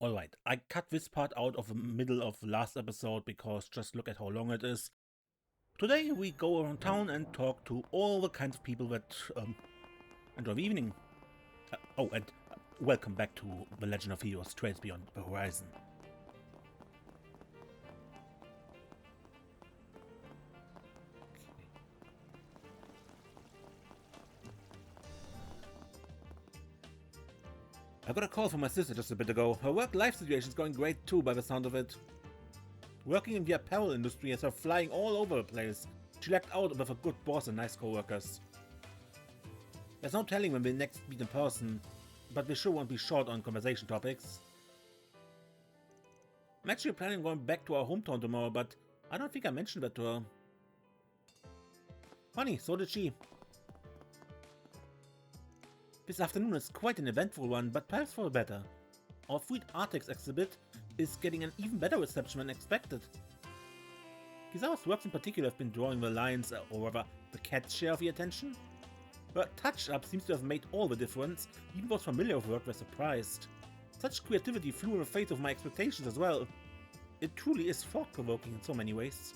Alright, I cut this part out of the middle of the last episode because just look at how long it is. Today we go around town and talk to all the kinds of people that enjoy the evening. And welcome back to The Legend of Heroes Trails Beyond the Horizon. I got a call from my sister just a bit ago. Her work-life situation is going great too, by the sound of it. Working in the apparel industry has her flying all over the place. She lucked out with a good boss and nice co-workers. There's no telling when we'll next meet in person, but we sure won't be short on conversation topics. I'm actually planning on going back to our hometown tomorrow, but I don't think I mentioned that to her. Funny, so did she. This afternoon is quite an eventful one, but perhaps for the better. Our Fleet Arctics exhibit is getting an even better reception than expected. Kizawa's works in particular have been drawing the lion's, or rather, the cat's share of the attention. Her touch-up seems to have made all the difference. Even those familiar with work were surprised. Such creativity flew in the face of my expectations as well. It truly is thought-provoking in so many ways.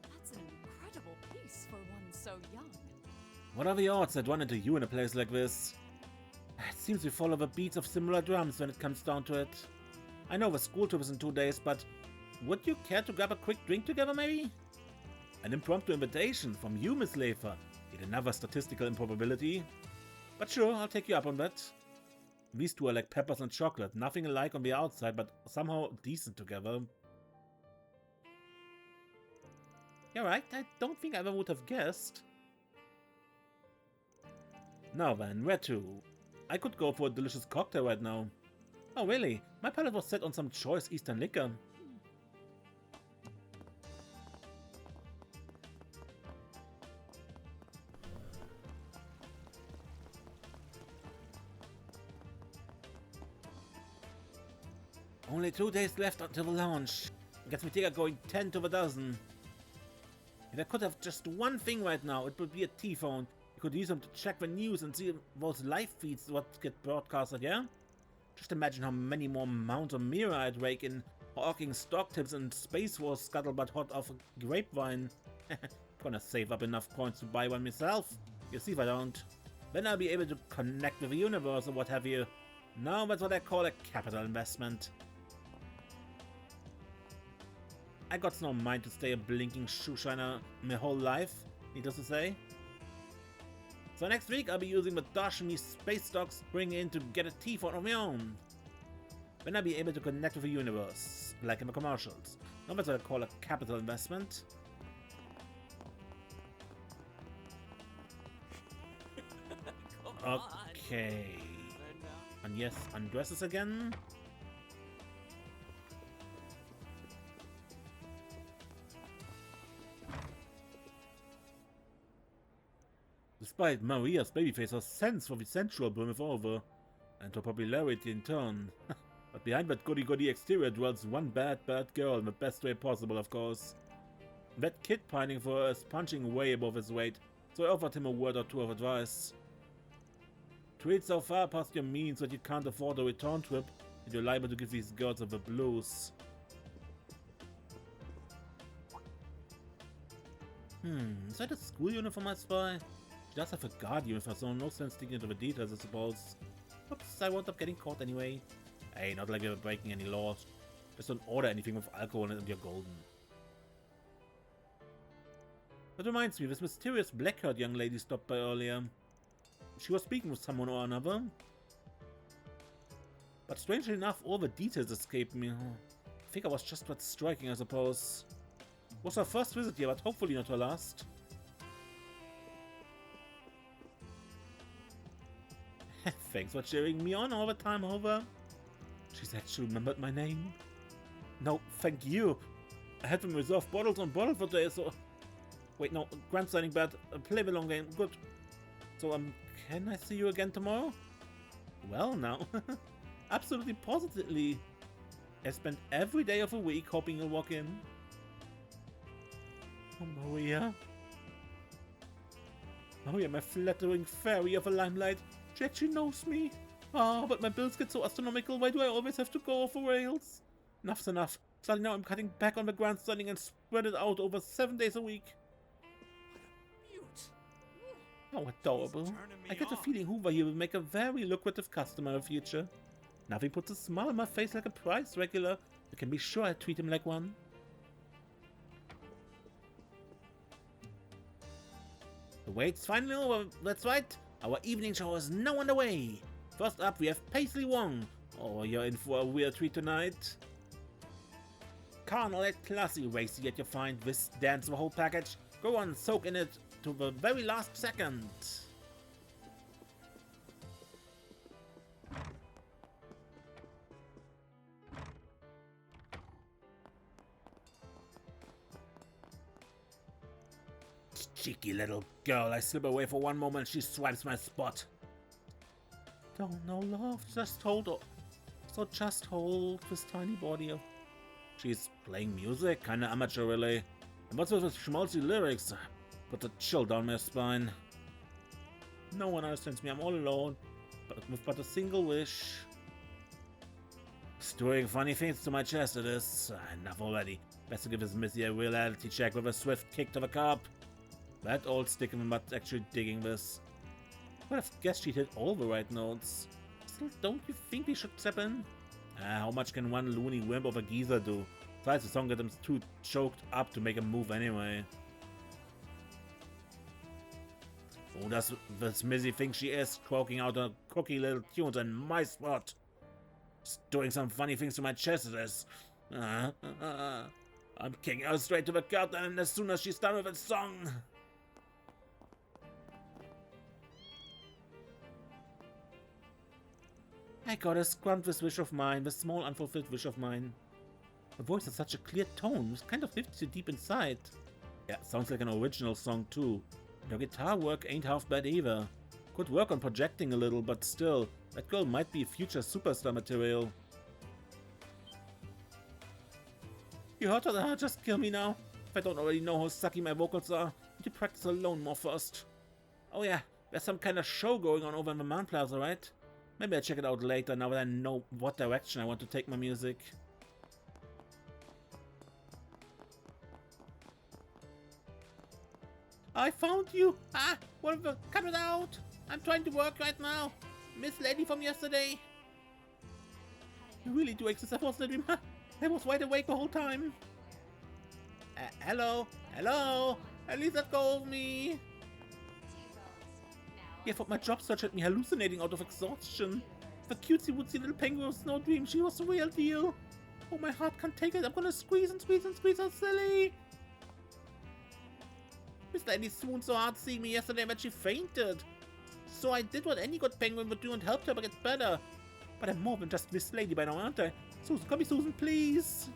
That's an incredible piece for one so young. What are the odds I'd run into you in a place like this? It seems we follow the beats of similar drums when it comes down to it. I know the school trip is in 2 days, but would you care to grab a quick drink together maybe? An impromptu invitation from you, Miss Lefer. Yet another statistical improbability. But sure, I'll take you up on that. These two are like peppers and chocolate, nothing alike on the outside, but somehow decent together. You're right, I don't think I ever would have guessed. Now then, where to? I could go for a delicious cocktail right now. Oh really? My palate was set on some choice Eastern liquor. Only 2 days left until the launch. Gets me ticker going 10 to the dozen. If I could have just one thing right now, it would be a T-phone. You could use them to check the news and see those live feeds what get broadcasted, yeah? Just imagine how many more mounds of mirror I'd rake in, hawking stock tips and Space Wars scuttlebutt hot off a grapevine. Gonna save up enough coins to buy one myself. You see if I don't. Then I'll be able to connect with the universe or what have you. Now that's what I call a capital investment. I got no mind to stay a blinking shoeshiner my whole life, needless to say. So next week I'll be using the Dosh me space stocks bring in to get a T-phone of my own. Then I'll be able to connect with the universe, like in the commercials. Now that's what I call a capital investment. Okay. And yes, undresses again. Despite Maria's babyface, her sense for the sensual brimmed over, and her popularity in turn. But behind that goody-goody exterior dwells one bad girl in the best way possible, of course. That kid pining for her is punching way above his weight, so I offered him a word or two of advice. Treat so far past your means that you can't afford a return trip, and you're liable to give these girls the blues. Is that a school uniform I spy? She does have a guard uniform, so no sense digging into the details, I suppose. Oops, I wound up getting caught anyway. Hey, not like we were breaking any laws. Just don't order anything with alcohol in it and you're golden. That reminds me, this mysterious black-haired young lady stopped by earlier. She was speaking with someone or another. But strangely enough, all the details escaped me. I think I was just about striking, I suppose. It was her first visit here, but hopefully not her last. Thanks for cheering me on all the time over. She said she remembered my name. No, thank you. I had them reserve bottles on bottle for today, so... Wait, no, grandstanding bad. Play the long game, good. So, can I see you again tomorrow? Well, now. Absolutely positively. I spent every day of the week hoping you'll walk in. Oh, Maria. Maria, my flattering fairy of the limelight. She actually knows me. Oh, but my bills get so astronomical. Why do I always have to go off the rails? Enough's enough. Starting now, I'm cutting back on the grandstanding and spread it out over 7 days a week. How adorable. I get the feeling Hoover here will make a very lucrative customer in the future. Nothing puts a smile on my face like a prize regular. You can be sure I treat him like one. The wait's finally over, that's right. Our evening show is now underway. First up, we have Paisley Wong. Oh, you're in for a weird treat tonight. Carnal and classy, racy yet you find this dance the whole package. Go on, soak in it to the very last second. Cheeky little girl, I slip away for one moment, she swipes my spot. Don't know love, just hold on. So just hold this tiny body. She's playing music, kinda amateur really. And what's with the schmaltzy lyrics? Put a chill down my spine. No one understands me, I'm all alone, but a single wish. Doing funny things to my chest it is. Enough already. Best to give this Missy a reality check with a swift kick to the cup. That old stick in the mud actually digging this. I would have guessed she'd hit all the right notes. Still, don't you think we should step in? How much can one loony wimp of a geezer do? Besides, the song gets them too choked up to make a move anyway. Who does this Missy think she is, croaking out her cookie little tunes in my spot? Just doing some funny things to my chest it is. I'm kicking her straight to the curtain as soon as she's done with its song. I gotta grant this wish of mine, this small unfulfilled wish of mine. The voice has such a clear tone, it kind of hits you deep inside. Yeah, sounds like an original song too. Your guitar work ain't half bad either. Could work on projecting a little, but still, that girl might be future superstar material. You heard her, just kill me now. If I don't already know how sucky my vocals are, need to practice alone more first. Oh yeah, there's some kind of show going on over in the Man Plaza, right? Maybe I'll check it out later now that I know what direction I want to take my music. I found you! Ah! Whatever! Cut it out! I'm trying to work right now! Miss Lady from yesterday! You really do exist, I was I was wide awake the whole time! Hello? Hello? At least let go of me! Yeah, for my job search had me hallucinating out of exhaustion. The cutesy wootsy little penguin was no dream, she was the real deal. Oh, my heart can't take it, I'm gonna squeeze and squeeze and squeeze her silly. Miss Lady swooned so hard seeing me yesterday that she fainted. So I did what any good penguin would do and helped her get better. But I'm more than just Miss Lady by now, aren't I? Susan, call me Susan, please.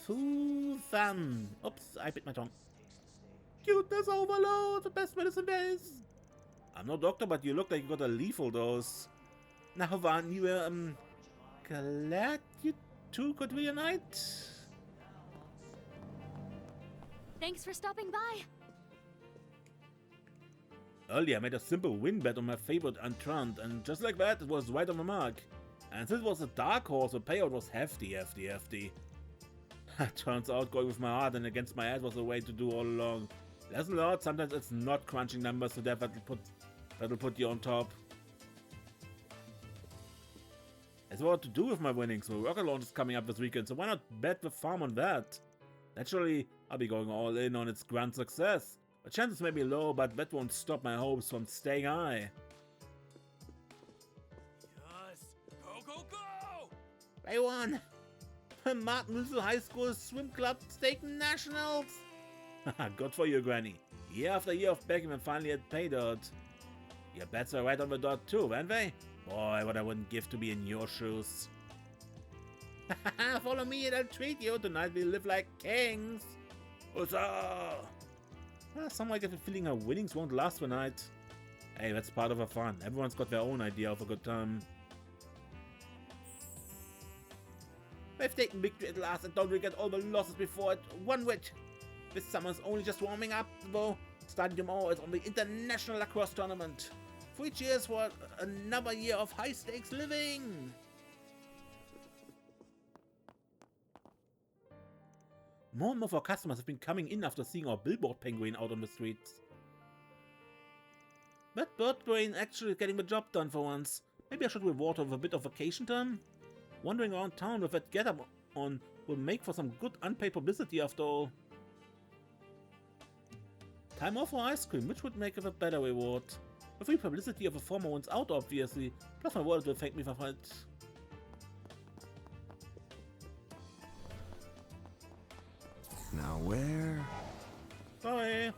Susan. Oops, I bit my tongue. Cuteness overload, the best medicine there is. I'm no doctor, but you look like you got a lethal dose. Now, Van, you were, glad you two could reunite? Thanks for stopping by. Earlier, I made a simple win bet on my favorite entrant, and just like that, it was right on the mark. And since it was a dark horse, the payout was hefty. Turns out going with my heart and against my head was the way to do all along. Lesson learned, sometimes it's not crunching numbers to death that'll put you on top. As what to do with my winnings, my worker launch is coming up this weekend, so why not bet the farm on that? Naturally, I'll be going all in on its grand success. The chances may be low, but that won't stop my hopes from staying high. Yes! Go, go, go! I won! Martin Luther High School Swim Club Stake Nationals! Good for you, Granny. Year after year of begging and finally had pay dirt. Your bets are right on the dot too, weren't they? Boy, what I wouldn't give to be in your shoes. Follow me and I'll treat you. Tonight we live like kings. Huzzah! Somehow I get the feeling her winnings won't last the night. Hey, that's part of the fun. Everyone's got their own idea of a good time. We've taken victory at last and don't regret all the losses before it. One whit. This summer's only just warming up, though. starting tomorrow is on the International Lacrosse Tournament. 3 cheers for another year of high-stakes living! More and more of our customers have been coming in after seeing our billboard penguin out on the streets. But Birdbrain actually is getting the job done for once. Maybe I should reward her with a bit of vacation time? Wandering around town with that getup on will make for some good unpaid publicity after all. Time off for ice cream, which would make it a better reward. The free publicity of a former one's out, obviously. Plus my wallet will thank me for it. Now where? Sorry.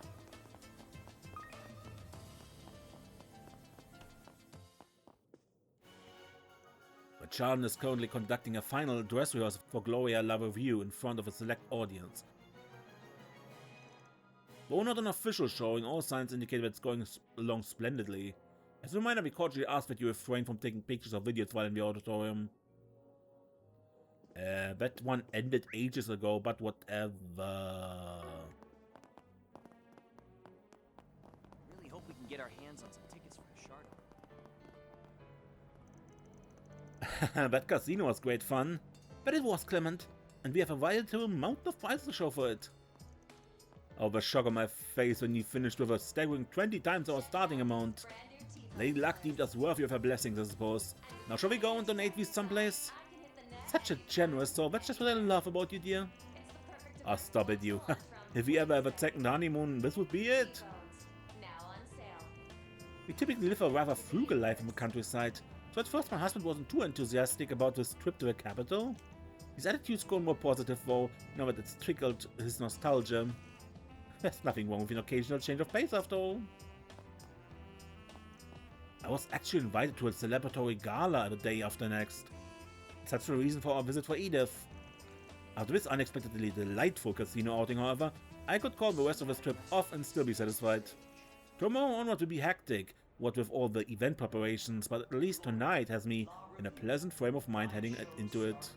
But Chardin is currently conducting a final dress rehearsal for Gloria La Review in front of a select audience. Though not an official showing, all signs indicate that it's going along splendidly. As a reminder, we cordially ask that you refrain from taking pictures or videos while in the auditorium. That one ended ages ago, but whatever. Really hope we can get our hands on some tickets for Chardin. That casino was great fun. But it was, Clement. And we have a veritable mountain of prizes to show for it. Oh, the shock on my face when you finished with a staggering 20 times our starting amount. Lady Luck deemed us worthy of her blessings, I suppose. Now shall we go and donate these someplace? Such a generous soul, that's just what I love about you, dear. Ah, stop it, you. If we ever have a second honeymoon, this would be it. We typically live a rather frugal life in the countryside, so at first my husband wasn't too enthusiastic about this trip to the capital. His attitude's gone more positive though, now that it's trickled his nostalgia. There's nothing wrong with an occasional change of pace after all. I was actually invited to a celebratory gala the day after next. That's the reason for our visit for Edith. After this unexpectedly delightful casino outing, however, I could call the rest of this trip off and still be satisfied. Tomorrow onward will be hectic, what with all the event preparations, but at least tonight has me in a pleasant frame of mind heading into it.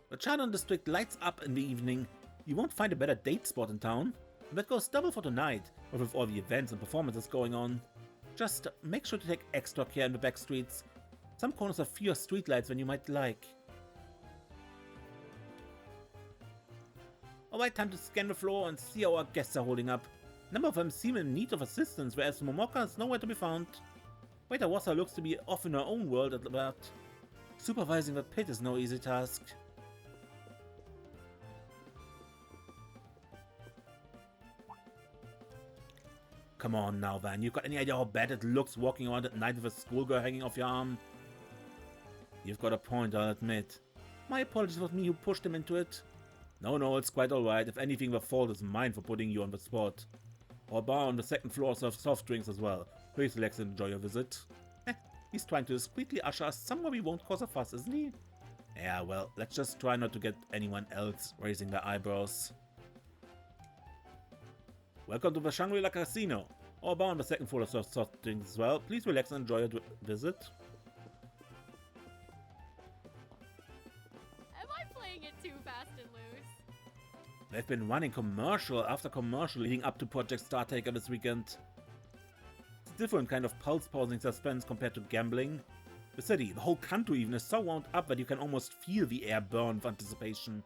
The Chardin District lights up in the evening. You won't find a better date spot in town. And that goes double for tonight, with all the events and performances going on. Just make sure to take extra care in the back streets. Some corners have fewer streetlights than you might like. Alright, time to scan the floor and see how our guests are holding up. A number of them seem in need of assistance, whereas Momoka is nowhere to be found. Waiter Wassa looks to be off in her own world at that. Supervising the pit is no easy task. Come on now, Van. You got any idea how bad it looks walking around at night with a schoolgirl hanging off your arm? You've got a point, I'll admit. My apologies, it was me who pushed him into it. No, it's quite alright. If anything, the fault is mine for putting you on the spot. Our bar on the second floor serves soft drinks as well. Please relax and enjoy your visit. He's trying to discreetly usher us somewhere we won't cause a fuss, isn't he? Yeah, well, let's just try not to get anyone else raising their eyebrows. Welcome to the Shangri-La Casino. Our bar on the second floor serves soft drinks as well. Please relax and enjoy your visit. Am I playing it too fast and loose? They've been running commercial after commercial leading up to Project Startaker this weekend. It's a different kind of pulse-pausing suspense compared to gambling. The city, the whole country even, is so wound up that you can almost feel the air burn with anticipation.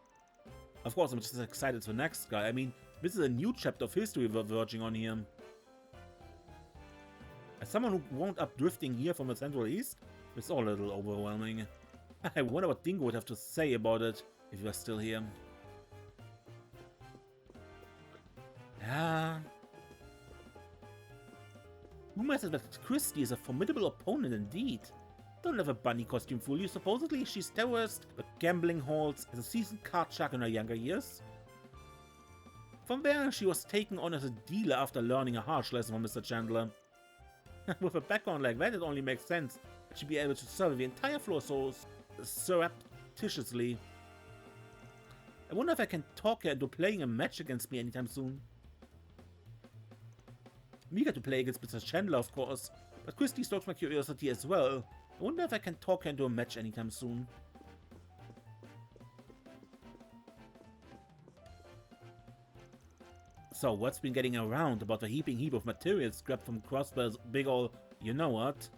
Of course, I'm just as excited as the next guy. I mean, this is a new chapter of history we're verging on here. As someone who wound up drifting here from the Central East, it's all a little overwhelming. I wonder what Dingo would have to say about it if he was still here. Yeah. Rumor says that Christie is a formidable opponent indeed. Don't let a bunny costume fool you. Supposedly she's terrorized the gambling halls as a seasoned card shark in her younger years. From there, she was taken on as a dealer after learning a harsh lesson from Mr. Chandler. With a background like that, it only makes sense that she'd be able to serve the entire floor so surreptitiously. I wonder if I can talk her into playing a match against me anytime soon. I'm eager to play against Mr. Chandler, of course, but Christie stokes my curiosity as well. I wonder if I can talk her into a match anytime soon. So, what's been getting around about the heaping heap of materials scrapped from Crossbell's big ol' you-know-what?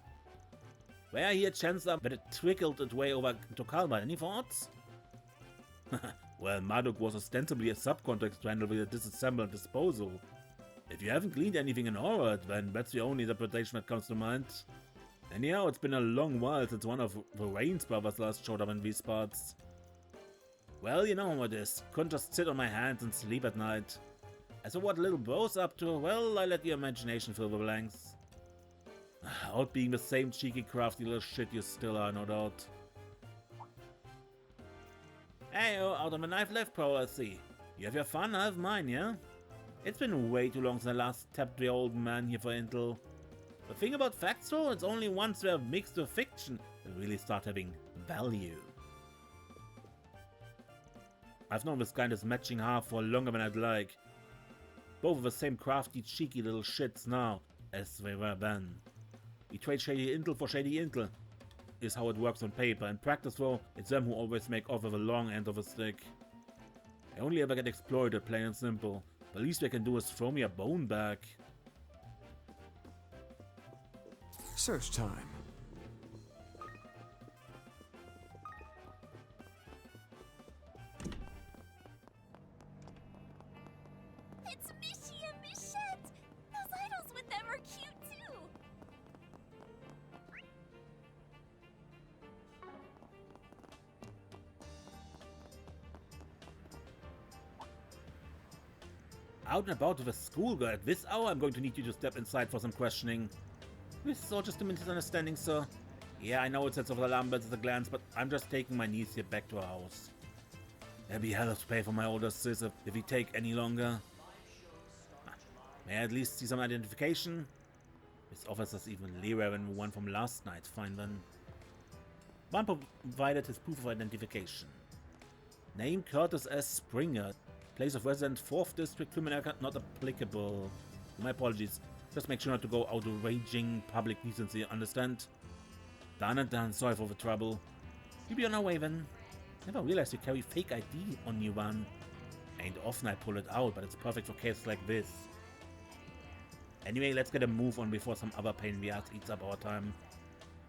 Where I hear chances are that it trickled its way over to Kalmar. Any thoughts? Well, Marduk was ostensibly a subcontract to handle the disassemble and disposal. If you haven't gleaned anything in Horror, then that's the only interpretation that comes to mind. Anyhow, it's been a long while since one of the Rains brothers last showed up in these parts. Well, you know how it is. Couldn't just sit on my hands and sleep at night. As for what little bro's up to, well, I let your imagination fill the blanks. Out being the same cheeky, crafty little shit you still are, no doubt. Hey, out on the knife left, pro, I see. You have your fun, I have mine, yeah? It's been way too long since I last tapped the old man here for intel. The thing about facts, though, it's only once they're mixed with fiction they really start having value. I've known this kind of matching half for longer than I'd like. Both of the same crafty, cheeky little shits now, as they were then. We trade shady intel for shady intel, is how it works on paper. In practice, though, it's them who always make off with the long end of a stick. I only ever get exploited, plain and simple. The least they can do is throw me a bone back. Search time. It's Mishy and Michette! Those idols with them are cute too! Out and about with a schoolgirl at this hour, I'm going to need you to step inside for some questioning. This is all just a misunderstanding, sir. Yeah, I know it sets off the alarm bells at a glance, but I'm just taking my niece here back to her house. There'll be hell to pay for my older sis if we take any longer. May I at least see some identification? This officer's even leerer than the one from last night. Fine then. One provided his proof of identification. Name Curtis S. Springer. Place of residence 4th District, criminal record not applicable. My apologies. Just make sure not to go outraging public decency, understand? Done and done, sorry for the trouble. You be on our way then. Never realized you carry fake ID on you, man. Ain't often I pull it out, but it's perfect for cases like this. Anyway, let's get a move on before some other pain in the ass eats up our time.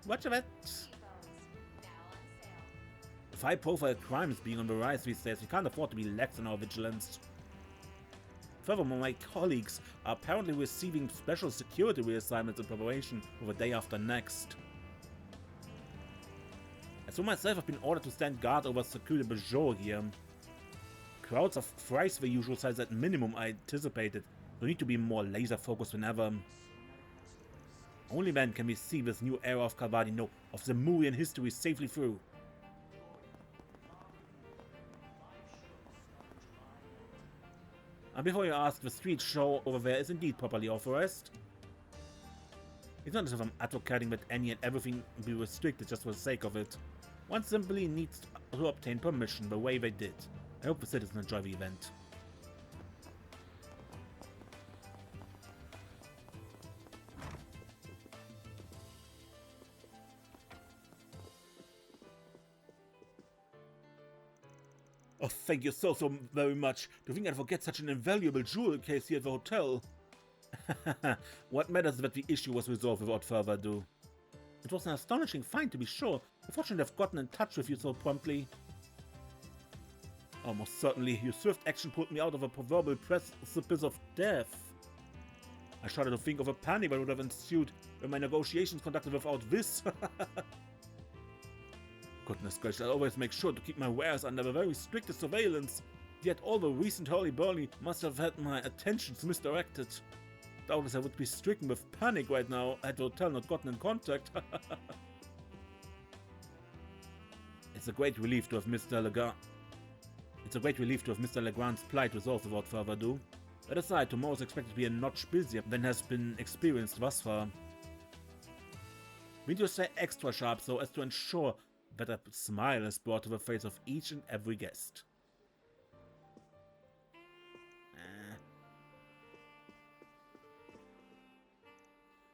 Watch that. With high-profile crimes being on the rise these days, we can't afford to be lax in our vigilance. Furthermore, my colleagues are apparently receiving special security reassignments in preparation for the day after next. As for myself, I've been ordered to stand guard over Circuit de Beaujolais here. Crowds are thrice the usual size at minimum I anticipated, so need to be more laser-focused than ever. Only then can we see this new era of Calvadino, of Zemurian history safely through. And before you ask, the street show over there is indeed properly authorized. It's not as if I'm advocating that any and everything be restricted just for the sake of it. One simply needs to obtain permission the way they did. I hope the citizens enjoy the event. Oh, thank you so very much. To think I'd forget such an invaluable jewel case here at the hotel. What matters is that the issue was resolved without further ado. It was an astonishing find, to be sure. Unfortunately, I've gotten in touch with you so promptly. Almost certainly, your swift action pulled me out of a proverbial precipice of death. I shudder to think of a panic that would have ensued when my negotiations conducted without this. Goodness gracious, I always make sure to keep my wares under the very strictest surveillance. Yet all the recent hurly-burly must have had my attentions misdirected. Doubtless I would be stricken with panic right now had the hotel not gotten in contact. It's a great relief to have Mr. Legrand's plight resolved without further ado. That aside, tomorrow is expected to be a notch busier than has been experienced thus far. We need to stay extra sharp so as to ensure that a smile is brought to the face of each and every guest.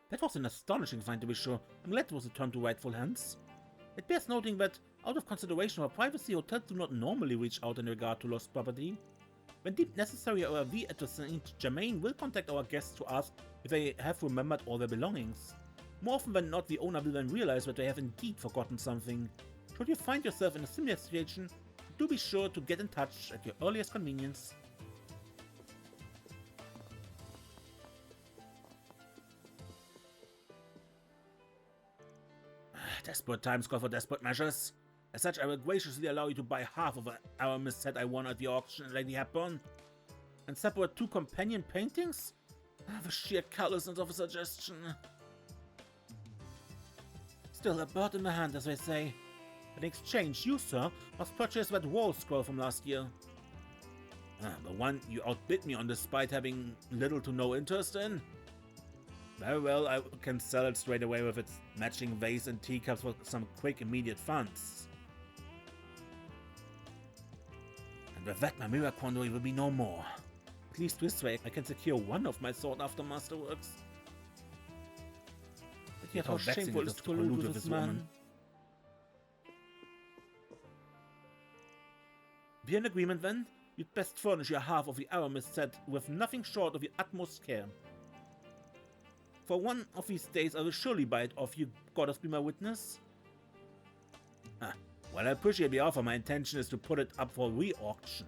That was an astonishing find, to be sure. I'm glad it was returned to rightful hands. It bears noting that, out of consideration for privacy, hotels do not normally reach out in regard to lost property. When deemed necessary, our V at St. Germain will contact our guests to ask if they have remembered all their belongings. More often than not, the owner will then realize that they have indeed forgotten something. Should you find yourself in a similar situation, do be sure to get in touch at your earliest convenience. Desperate times call for desperate measures. As such, I will graciously allow you to buy half of our mist set I won at the auction at Lady Hepburn. And separate 2 companion paintings? The sheer callousness of a suggestion. Still, a bird in the hand, as they say. In exchange, you, sir, must purchase that wall scroll from last year. The one you outbid me on despite having little to no interest in? Very well, I can sell it straight away with its matching vase and teacups for some quick, immediate funds. And with that, my mirror quandary will be no more. At least this way, I can secure one of my sought-after masterworks. But yet how shameful it is to collude with this man. Be in agreement then? You'd best furnish your half of the Aramis set with nothing short of the utmost care. For one of these days, I will surely buy it off you, goddess be my witness. Well, I appreciate the offer. My intention is to put it up for re-auction.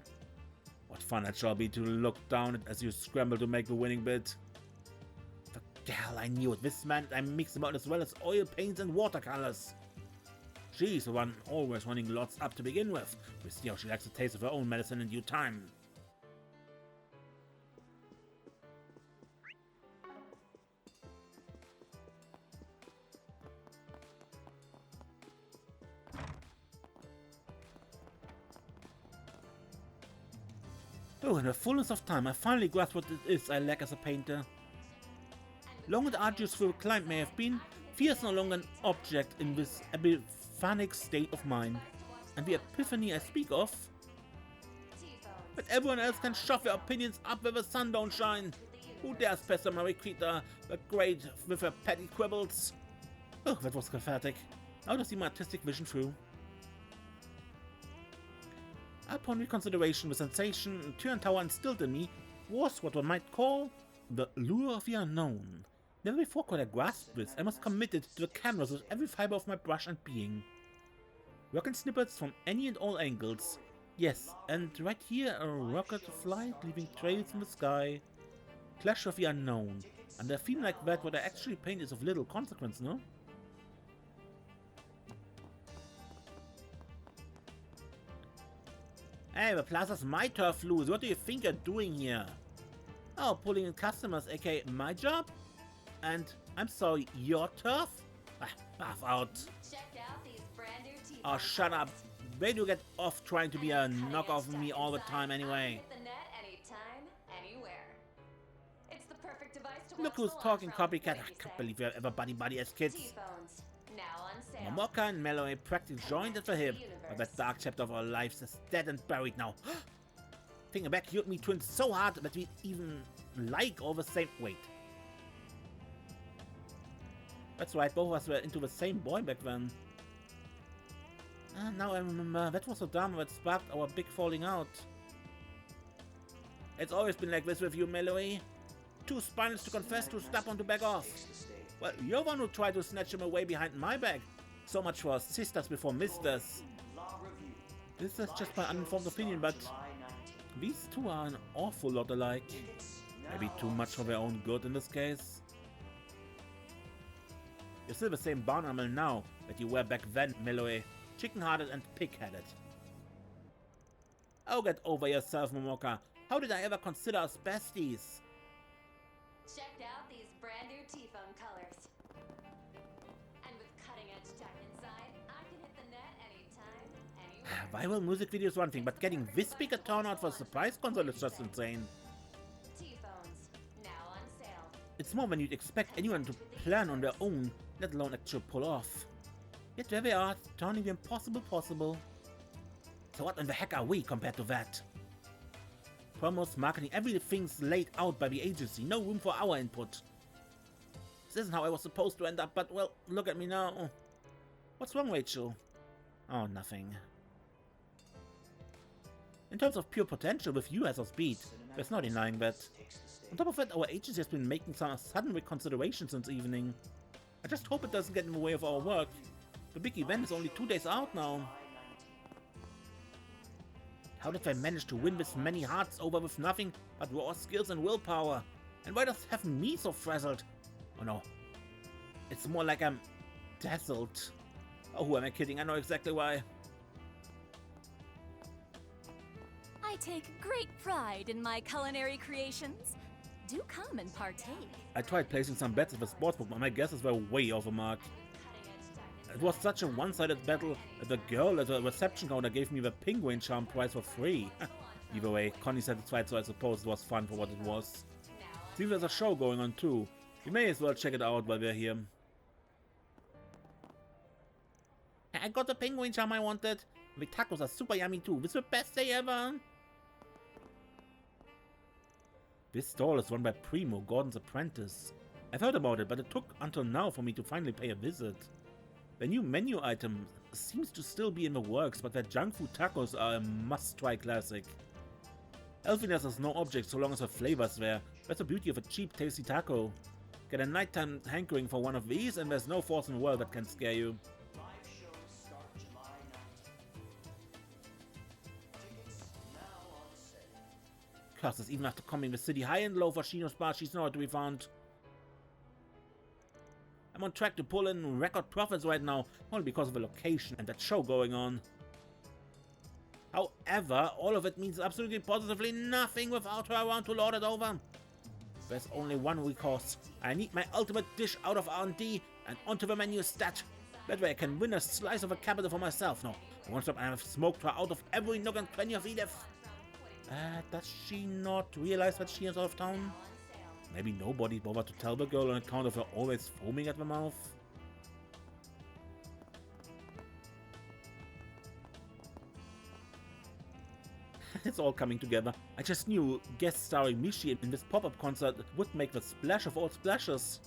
What fun it shall be to look down as you scramble to make the winning bid. The hell, I knew it. This man I mix about as well as oil paints and watercolors. She's the one always running lots up to begin with. We see how she likes the taste of her own medicine in due time. Oh, in the fullness of time, I finally grasped what it is I lack as a painter. Long and arduous the climb may have been, fear is no longer an object in this epiphanic state of mind. And the epiphany I speak of... But everyone else can shove their opinions up where the sun don't shine. Who dares pester Mariquita, the great, with her petty quibbles? Oh, that was cathartic. Now to see my artistic vision through. Upon reconsideration, the sensation Tyrell instilled in me was what one might call the lure of the unknown. Never before could I grasp this. I must commit it to the canvas with every fiber of my brush and being. Work in snippets from any and all angles. Yes, and right here a rocket flight leaving trails in the sky. Clash of the unknown. And a theme like that, what I actually paint is of little consequence, no? Hey, the plaza's my turf, Luz. What do you think you're doing here? Oh, pulling in customers, aka my job? And, I'm sorry, your turf? Laugh out. Oh, shut up. Where do you get off trying to be a knockoff of me all the time anyway? Look who's talking, copycat. I can't believe you ever buddy as kids. Momoka and Meloy practically joined at the hip, but that dark chapter of our lives is dead and buried now. Thinking back, you and me twins so hard that we even like all the same. Wait. That's right, both of us were into the same boy back then. Now I remember, that was the drama that sparked our big falling out. It's always been like this with you, Meloy. Too spineless to confess, too stubborn to back off. Well, you're the one who tried to snatch him away behind my back. So much for sisters before misters. This is just my uninformed opinion, but these two are an awful lot alike. Maybe too much for their own good in this case. You're still the same barn animal now that you were back then, Meloy. Chicken-hearted and pig-headed. Oh, get over yourself, Momoka. How did I ever consider us besties? Checked out these brand new T-phone colors. And with cutting-edge tech inside, I can hit the net anytime, anywhere. Viral music video is one thing, but getting this big a turnout for a surprise console is just insane. T-phones, now on sale. It's more than you'd expect anyone to plan on their own, let alone actually pull off. Yet there they are, turning the impossible possible. So what in the heck are we compared to that? Promos, marketing, everything's laid out by the agency, no room for our input. This isn't how I was supposed to end up, but well, look at me now. What's wrong, Rachel? Oh, nothing. In terms of pure potential, with you as our speed, there's no denying that. On top of that, our agency has been making some sudden reconsideration since evening. I just hope it doesn't get in the way of our work. The big event is only 2 days out now. How did they manage to win this many hearts over with nothing but raw skills and willpower? And why does it have me so frazzled? Oh no. It's more like I'm dazzled. Oh, who am I kidding? I know exactly why. I take great pride in my culinary creations. Do come and partake. I tried placing some bets at the sportsbook, but my guesses were way off the mark. It was such a one-sided battle that the girl at the reception counter gave me the penguin charm prize for free. Either way, Connie's satisfied, so I suppose it was fun for what it was. See, there's a show going on too. We may as well check it out while we're here. I got the penguin charm I wanted. The tacos are super yummy too. This is the best day ever. This stall is run by Primo, Gordon's apprentice. I've heard about it, but it took until now for me to finally pay a visit. The new menu item seems to still be in the works, but their junk food tacos are a must-try classic. Elfiness is no object so long as the flavor's there. That's the beauty of a cheap, tasty taco. Get a nighttime hankering for one of these, and there's no force in the world that can scare you. Classes even after combing the city high and low for Shino's bar, she's nowhere to be found. I'm on track to pull in record profits right now, only because of the location and that show going on. However, all of it means absolutely positively nothing without her around to lord it over. There's only one recourse. I need my ultimate dish out of R&D and onto the menu stat. That way I can win a slice of a capital for myself. No, one stop I have smoked her out of every nook and cranny of Edith. Does she not realize that she is out of town? Maybe nobody bothered to tell the girl on account of her always foaming at the mouth? It's all coming together. I just knew guest starring Mishi in this pop-up concert would make the splash of all splashes.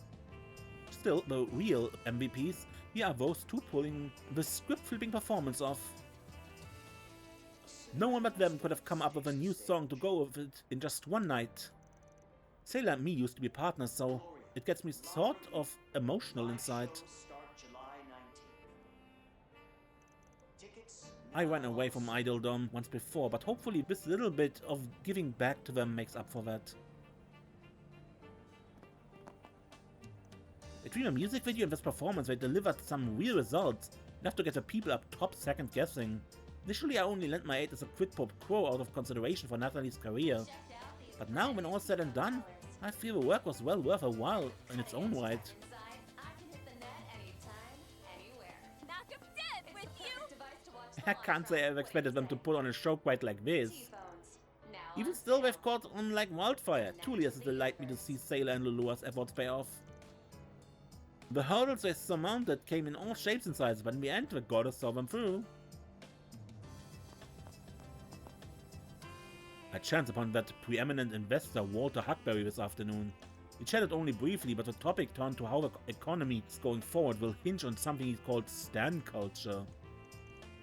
Still, the real MVPs here are those two pulling the script-flipping performance off. No one but them could have come up with a new song to go with it in just one night. Sailor and me used to be partners, so it gets me sort of emotional inside. I ran away from Idoldom once before, but hopefully this little bit of giving back to them makes up for that. Between a music video and this performance, they delivered some real results, enough to get the people up top second guessing. Initially I only lent my aid as a quid pro quo out of consideration for Natalie's career. But now, when all's said and done, I feel the work was well worth a while in its own right. I can't say I've expected them to put on a show quite like this. Even still, they've caught on like wildfire. Truly has it delighted me to see Sailor and Lulua's efforts pay off. The hurdles they surmounted came in all shapes and sizes, but in the end the goddess saw them through. I chanced upon that preeminent investor Walter Huckberry this afternoon. We chatted only briefly, but the topic turned to how the economy going forward will hinge on something he called stan culture.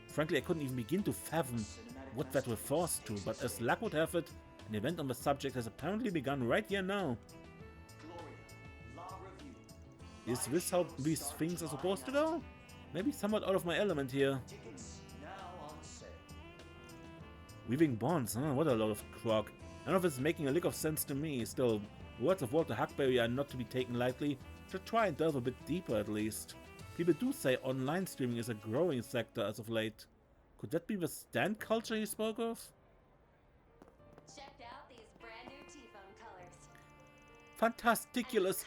Frankly, I couldn't even begin to fathom what that refers to, but as luck would have it, an event on the subject has apparently begun right here now. Is this how these things are supposed to go? Maybe somewhat out of my element here. Weaving bonds, huh? What a lot of crock. None of this is making a lick of sense to me. Still, words of Walter Huckberry are not to be taken lightly. Should try and delve a bit deeper at least. People do say online streaming is a growing sector as of late. Could that be the stan culture he spoke of? Checked out these brand new T-phone colors. Fantasticulous!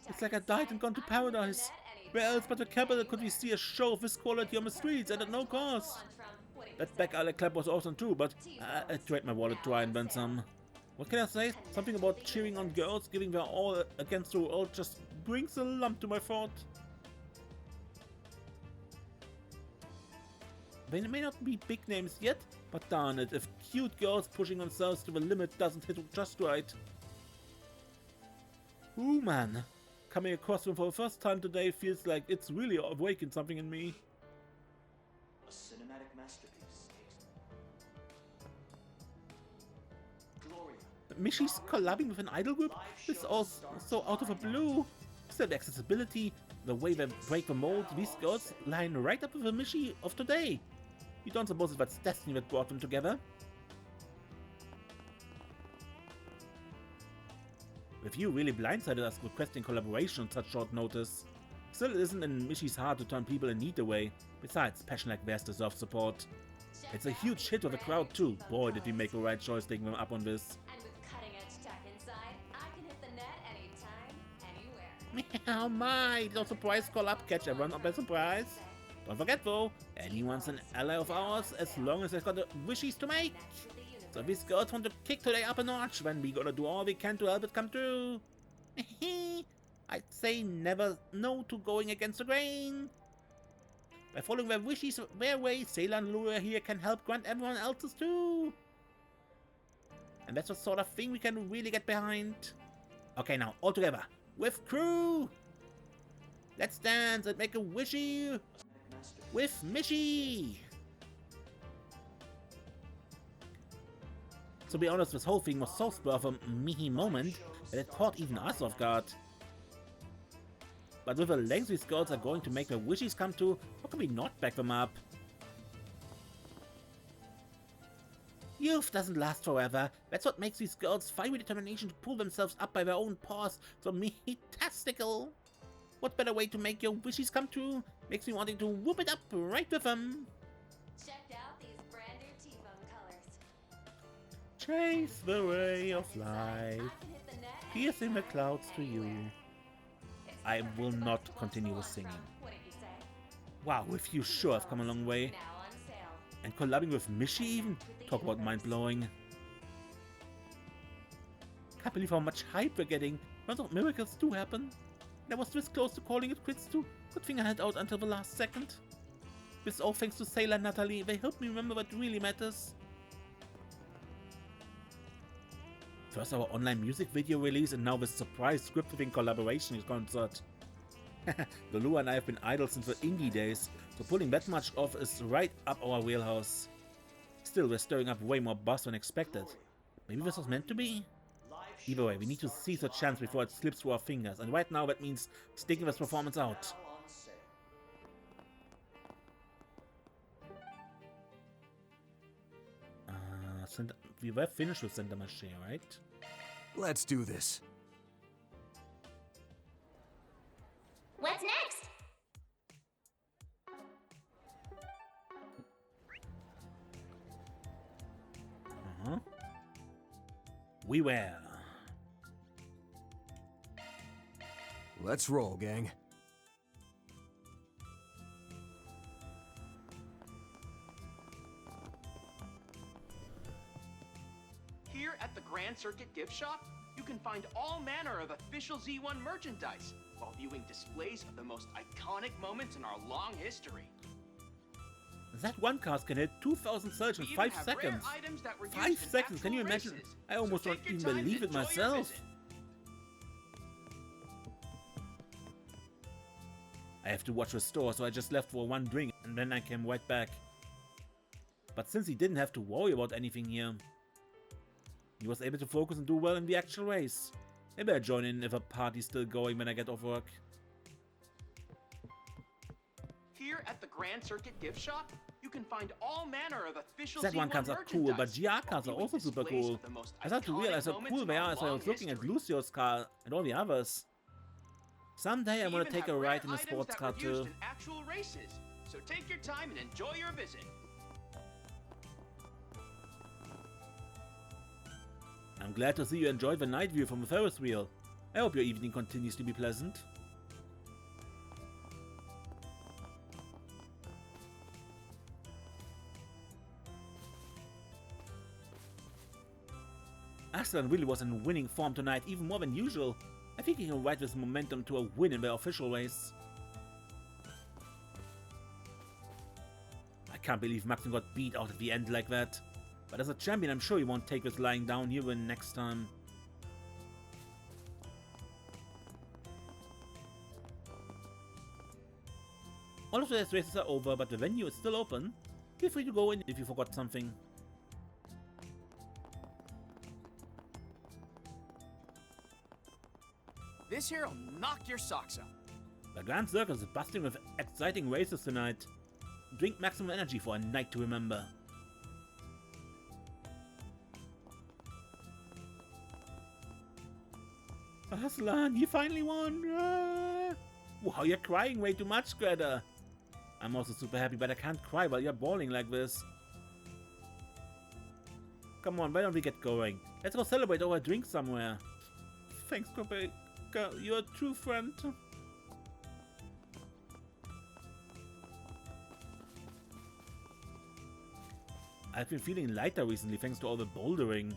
It's like I died and gone to paradise. Where else but the capital could we see a show of this quality on the streets and at no cost? That back alley clap was awesome too, but I tried my wallet to try and invent some. What can I say? Something about cheering on girls, giving their all against the world just brings a lump to my throat. They may not be big names yet, but darn it, if cute girls pushing themselves to the limit doesn't hit just right. Ooh man, coming across them for the first time today feels like it's really awakened something in me. A cinematic masterpiece. Mishy's collabing with an idol group? This is all so out of the blue. Still, the accessibility, the way they break the mold, these girls line right up with the Mishy of today. You don't suppose it was destiny that brought them together? With you really blindsided us requesting collaboration on such short notice. Still, it isn't in Mishy's heart to turn people in need away. Besides, passion like theirs deserves support. It's a huge hit with the crowd too. Boy, did we make the right choice taking them up on this. And with cutting-edge tech inside, I can hit the net anytime, anywhere. Oh my, no surprise call up, catch everyone up by surprise. Don't forget though, anyone's an ally of ours as long as they've got the wishes to make. So if these girls want to kick today up a notch, then we gotta do all we can to help it come true. I'd say never no to going against the grain. By following their wishes their way, Sailor and Lure here can help grant everyone else's too. And that's the sort of thing we can really get behind. Okay, now, all together, with crew! Let's dance and make a wishy with Mishy! To be honest, this whole thing was so spur of a Mihi moment that it caught even us off guard. But with the length these girls are going to make their wishes come true, how can we not back them up? Youth doesn't last forever. That's what makes these girls fight with determination to pull themselves up by their own paws. So me-tastical. What better way to make your wishes come true? Makes me wanting to whoop it up right with them. Check out these brand new T-foam colors. Chase the ray of light, I can hit the net piercing the anytime, clouds to you. anywhere. I will not continue with singing. What did you say? Wow, if you sure have come a long way. Now on sale. And collabing with Mishy even? Talk about mind-blowing. Can't believe how much hype we're getting. Lots of miracles do happen. And I was this close to calling it quits too. Good thing I held out until the last second. This all thanks to Sailor and Natalie. They helped me remember what really matters. First our online music video release and now this surprise scripting collaboration concert. The Lua and I have been idols since the indie days, so pulling that much off is right up our wheelhouse. Still, we're stirring up way more buzz than expected. Maybe this was meant to be? Either way, we need to seize the chance before it slips through our fingers, and right now that means sticking this performance out. We were finished with Center Maché, right? Let's do this. What's next? We will. Let's roll, gang. Here at the Grand Circuit Gift Shop, you can find all manner of official Z1 merchandise while viewing displays of the most iconic moments in our long history. That one cast can hit 2,000 surge in We 5 even have rare seconds. items that were used 5 in seconds, can you actual imagine? races. I almost So don't take your even time and believe it enjoy your myself. visit. I have to watch the store, so I just left for one drink and then I came right back. But since he didn't have to worry about anything here, he was able to focus and do well in the actual race. Maybe I'll join in if a party's still going when I get off work. Here at the Grand Circuit Gift Shop, you can find all manner of official Z1 Z1 cards are cool, but GR while cards are viewing also super displays cool. of the most I started to iconic realize how moments cool in they our are as I long was looking at history. Lucio's car and all the others. Someday I We want to even take a have ride rare in a items sports that car were used too. in actual races. So take your time and enjoy your visit. I'm glad to see you enjoyed the night view from the Ferris wheel. I hope your evening continues to be pleasant. Aslan really was in winning form tonight, even more than usual. I think he can ride this momentum to a win in the official race. I can't believe Maxim got beat out at the end like that. But as a champion, I'm sure he won't take this lying down here win next time. All of today's races are over, but the venue is still open. Feel free to go in if you forgot something. This here'll knock your socks off. The Grand Circus is busting with exciting races tonight. Drink maximum energy for a night to remember. Aslan, you finally won! Ah. Wow, you're crying way too much, Greta. I'm also super happy, but I can't cry while you're bawling like this. Come on, why don't we get going? Let's go celebrate over a drink somewhere. Thanks, Kobe. You're a true friend. I've been feeling lighter recently thanks to all the bouldering.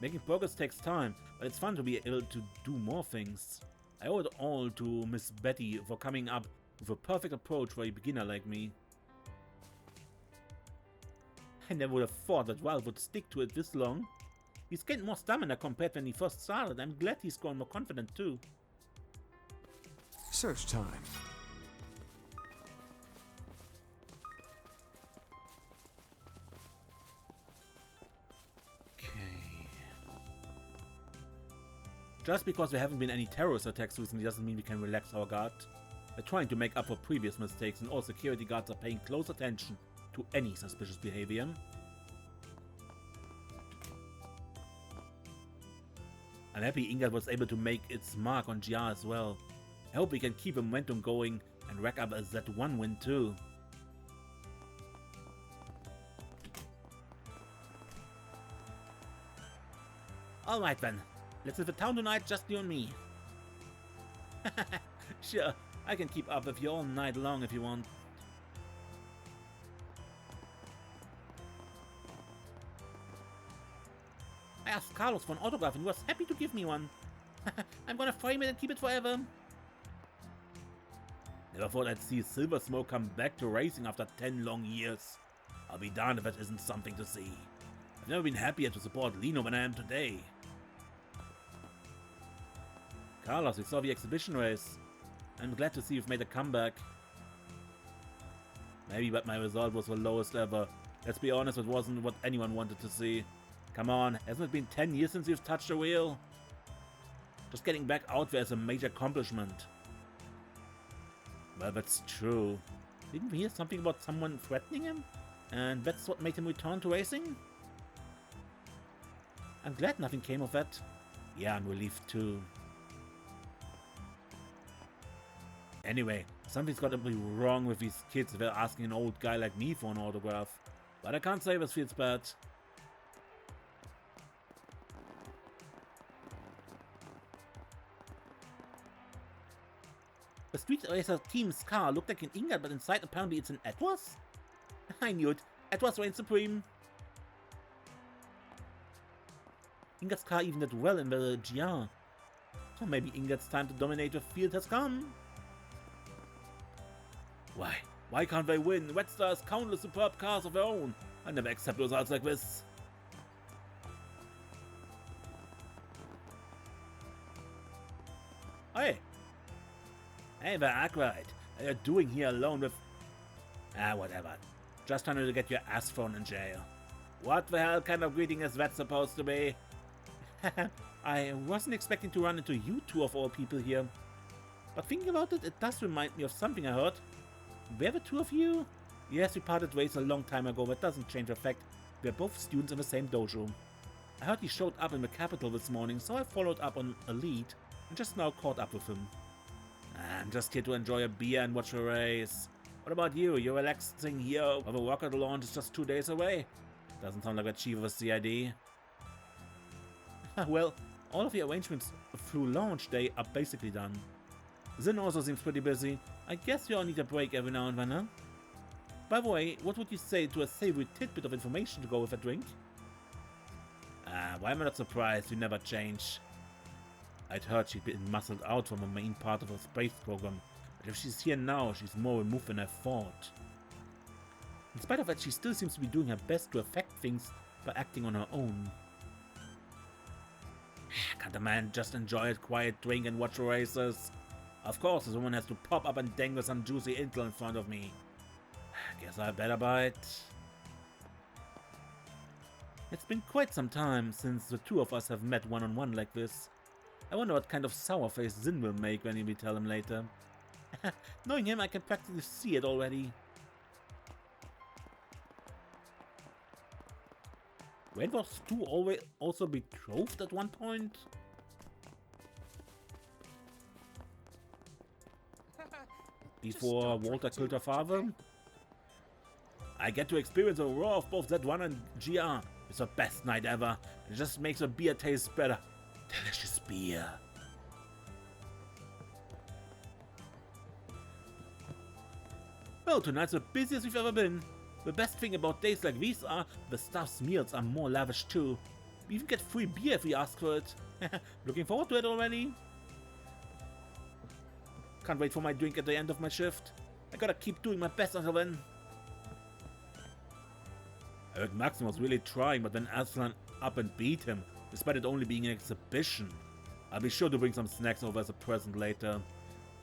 Making progress takes time, but it's fun to be able to do more things. I owe it all to Miss Betty for coming up with a perfect approach for a beginner like me. I never would have thought that Ralph would stick to it this long. He's gained more stamina compared when he first started. I'm glad he's grown more confident too. Search time. Just because there haven't been any terrorist attacks recently doesn't mean we can relax our guard. We're trying to make up for previous mistakes, and all security guards are paying close attention to any suspicious behavior. I'm happy Ingrid was able to make its mark on GR as well. I hope we can keep the momentum going and rack up a Z1 win too. Alright then. Let's leave the town tonight, just you and me. Sure, I can keep up with you all night long if you want. I asked Carlos for an autograph and he was happy to give me one. I'm gonna frame it and keep it forever. Never thought I'd see Silver Smoke come back to racing after 10 long years. I'll be darned if that isn't something to see. I've never been happier to support Lino than I am today. Carlos, we saw the exhibition race. I'm glad to see you've made a comeback. Maybe, but my result was the lowest ever. Let's be honest, it wasn't what anyone wanted to see. Come on, hasn't it been 10 years since you've touched a wheel? Just getting back out there is a major accomplishment. Well, that's true. Didn't we hear something about someone threatening him? And that's what made him return to racing? I'm glad nothing came of that. Yeah, I'm relieved too. Anyway, something's got to be wrong with these kids if they're asking an old guy like me for an autograph. But I can't say this feels bad. The Street Racer team's car looked like an Ingrid, but inside apparently it's an Edwards? I knew it. Edwards reigns supreme. Ingrid's car even did well in the GR. Or maybe Ingrid's time to dominate the field has come. Why can't they win? Red Star has countless superb cars of their own. I never accept results like this. Hey there, Blacklight. What are you doing here alone with... whatever. Just trying to get your ass thrown in jail. What the hell kind of greeting is that supposed to be? I wasn't expecting to run into you two of all people here. But thinking about it, it does remind me of something I heard. Were the two of you? Yes, we parted ways a long time ago, but doesn't change the fact we're both students in the same dojo. I heard he showed up in the capital this morning, so I followed up on a lead and just now caught up with him. I'm just here to enjoy a beer and watch a race. What about you? You're relaxing here while the rocket launch is just 2 days away? Doesn't sound like a chief of a CID. Well, all of the arrangements through launch day are basically done. Zin also seems pretty busy. I guess we all need a break every now and then, huh? By the way, what would you say to a savory tidbit of information to go with a drink? Why am I not surprised? We never change. I'd heard she'd been muscled out from a main part of her space program, but if she's here now, she's more removed than I thought. In spite of that, she still seems to be doing her best to affect things by acting on her own. Can't a man just enjoy a quiet drink and watch races? Of course, this woman has to pop up and dangle some juicy intel in front of me. Guess I better bite. It's been quite some time since the two of us have met one-on-one like this. I wonder what kind of sour face Zin will make when we tell him later. Knowing him, I can practically see it already. Wait, was two always also betrothed at one point? Before Walter killed her father? I get to experience a roar of both Z1 and GR. It's the best night ever. It just makes the beer taste better. Delicious beer. Well, tonight's the busiest we've ever been. The best thing about days like these are the staff's meals are more lavish too. We even get free beer if we ask for it. Looking forward to it already. Can't wait for my drink at the end of my shift. I gotta keep doing my best until then. I heard Maxim was really trying, but then Aslan up and beat him, despite it only being an exhibition. I'll be sure to bring some snacks over as a present later.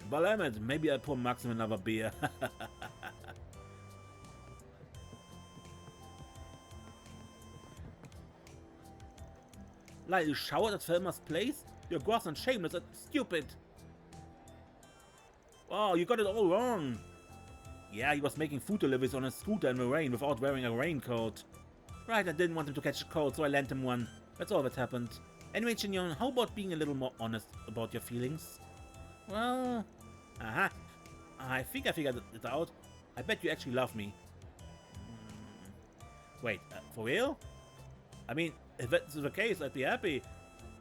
While I'm at, maybe I'll pour Maxim another beer. Like, you showered at Felmer's place? You're gross and shameless and stupid. Oh, you got it all wrong. Yeah, he was making food deliveries on a scooter in the rain without wearing a raincoat. Right, I didn't want him to catch a cold, so I lent him one. That's all that happened. Anyway, Chinyon, how about being a little more honest about your feelings? Well... Aha! I think I figured it out. I bet you actually love me. Wait, for real? I mean, if that's the case, I'd be happy.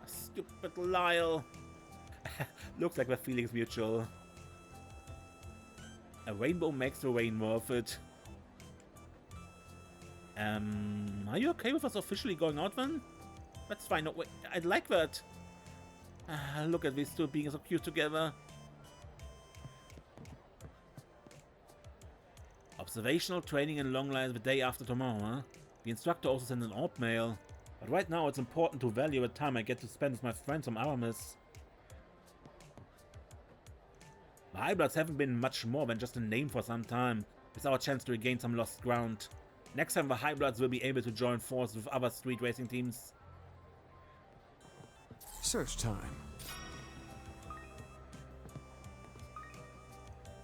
Stupid Lyle. Looks like the feeling's mutual. A rainbow makes the rain worth it. Are you okay with us officially going out then? That's fine. No, wait, I'd like that. Look at these two being so cute together. Observational training in Longline the day after tomorrow, huh? The instructor also sent an orb mail. But right now it's important to value the time I get to spend with my friends from Aramis. The Highbloods haven't been much more than just a name for some time. It's our chance to regain some lost ground. Next time the Highbloods will be able to join forces with other street racing teams. Search time.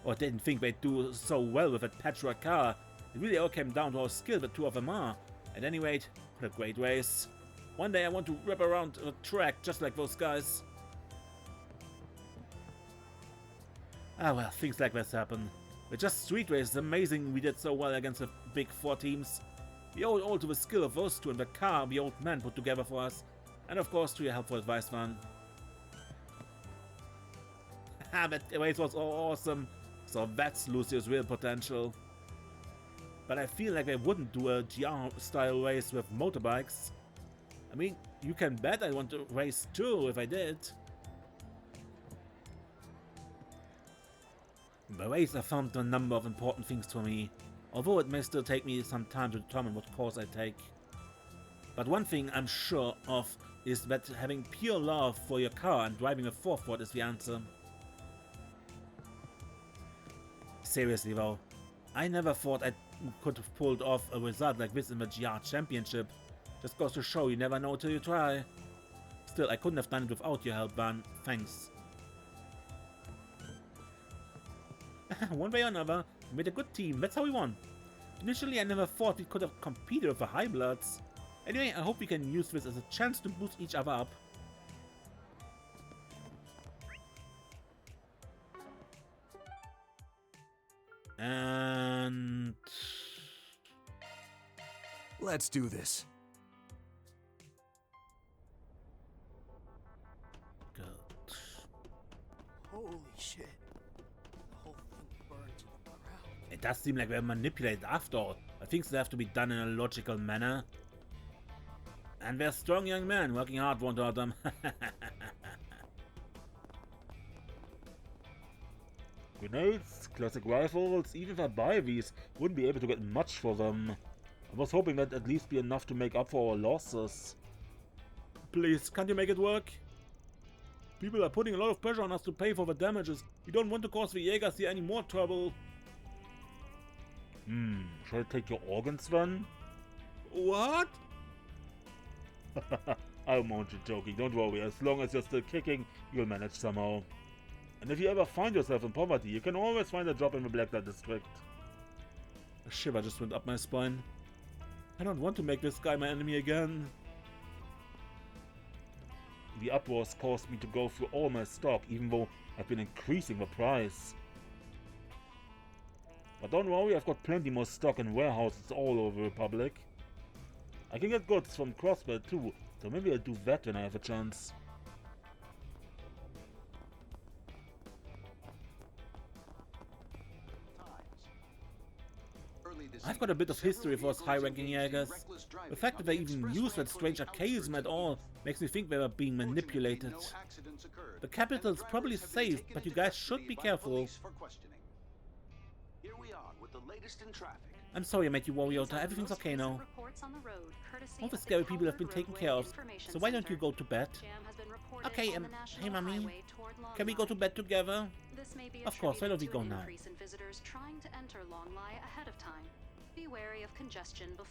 Or didn't think they'd do so well with that patchwork car. It really all came down to how skilled the two of them are. At any rate, what a great race. One day I want to rip around the track just like those guys. Ah well, things like this happen. With just street races, amazing we did so well against the big four teams. We owe it all to the skill of those two and the car the old man put together for us. And of course to your helpful advice, Van. Haha, that race was all awesome. So that's Lucio's real potential. But I feel like they wouldn't do a GR-style race with motorbikes. I mean, you can bet I want to race too if I did. The race affirmed a number of important things for me, although it may still take me some time to determine what course I take. But one thing I'm sure of is that having pure love for your car and driving a 4-Ford is the answer. Seriously though, I never thought I could have pulled off a result like this in the GR Championship. Just goes to show you never know till you try. Still, I couldn't have done it without your help, Van. Thanks. One way or another, we made a good team. That's how we won. Initially, I never thought we could have competed with the Highbloods. Anyway, I hope we can use this as a chance to boost each other up. And... Let's do this. Good. Holy shit. The whole thing burned to the ground. It does seem like we're manipulated after all, but things have to be done in a logical manner. And they're strong young men, working hard won't hurt them. Grenades, classic rifles, even if I buy these, wouldn't be able to get much for them. I was hoping that'd at least be enough to make up for our losses. Please, can't you make it work? People are putting a lot of pressure on us to pay for the damages. We don't want to cause the Jaegers here any more trouble. Shall I take your organs then? What? I'm only joking, don't worry. As long as you're still kicking, you'll manage somehow. And if you ever find yourself in poverty, you can always find a job in the Blacklight District. A shiver just went up my spine. I don't want to make this guy my enemy again. The uproars caused me to go through all my stock, even though I've been increasing the price. But don't worry, I've got plenty more stock in warehouses all over the Republic. I can get goods from Crossbell too, so maybe I'll do that when I have a chance. I've got a bit of history for us high-ranking Jägers. The fact that they even used that strange archaism at all makes me think they were being manipulated. The capital's probably safe, but you guys should be careful. I'm sorry I made you worry, Yota. Everything's okay now. All the scary people have been taken care of, so why don't you go to bed? Okay, hey mommy, can we go to bed together? Of course, why don't we go now?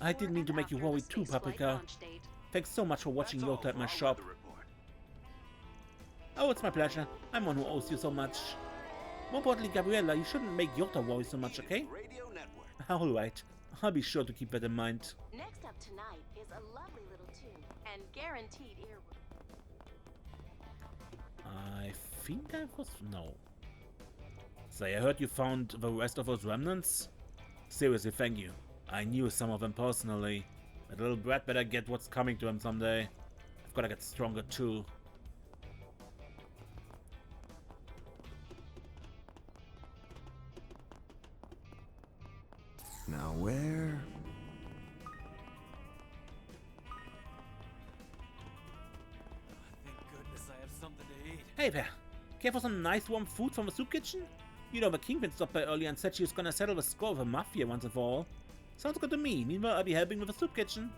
I didn't mean to make you worry too, Paprika. Thanks so much for watching Yota at my shop. Oh, it's my pleasure. I'm one who owes you so much. More importantly, Gabriella, you shouldn't make Yota worry so much, okay? Alright, I'll be sure to keep that in mind. Next up tonight is a lovely little tune and guaranteed earworm. I think I was... no. Say, I heard you found the rest of those remnants? Seriously, thank you. I knew some of them personally. That little brat better get what's coming to him someday. I've gotta get stronger too. Now where? Thank goodness I have something to eat. Hey there, care for some nice warm food from the soup kitchen? You know, the Kingpin stopped by earlier and said she was gonna settle the score of the Mafia once and for all. Sounds good to me. Meanwhile, I'll be helping with the soup kitchen.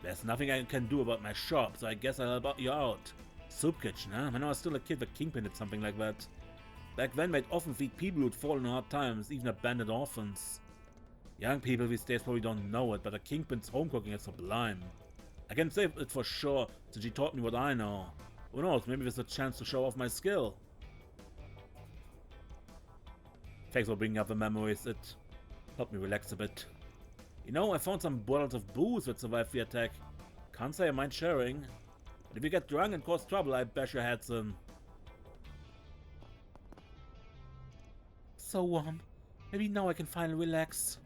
There's nothing I can do about my shop, so I guess I'll help you out. Soup kitchen, huh? When I was still a kid, the Kingpin did something like that. Back then, they'd often feed people who'd fallen in hard times, even abandoned orphans. Young people these days probably don't know it, but the Kingpin's home cooking is sublime. I can say it for sure, since she taught me what I know. Who knows, maybe there's a chance to show off my skill. Thanks for bringing up the memories, it helped me relax a bit. You know, I found some bottles of booze that survived the attack. Can't say I mind sharing. But if you get drunk and cause trouble, I bash your heads in. So warm. Maybe now I can finally relax.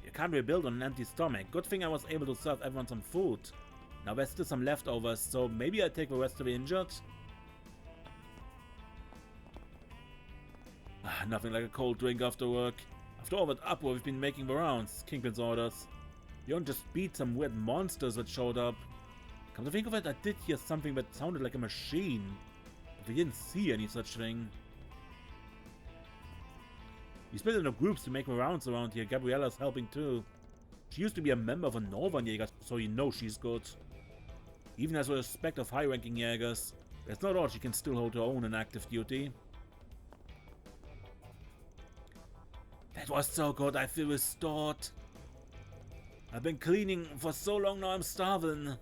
You can't rebuild on an empty stomach. Good thing I was able to serve everyone some food. Now there's still some leftovers, so maybe I take the rest of the injured. Nothing like a cold drink after work. After all that uproar we've been making the rounds, Kingpin's orders. You don't just beat some weird monsters that showed up. Come to think of it, I did hear something that sounded like a machine. But we didn't see any such thing. We split into groups to make the rounds around here. Gabriella's helping too. She used to be a member of a Northern Jäger, so you know she's good. Even as a respect of high-ranking Jägers, that's not all, she can still hold her own in active duty. That was so good, I feel restored. I've been cleaning for so long now, I'm starving.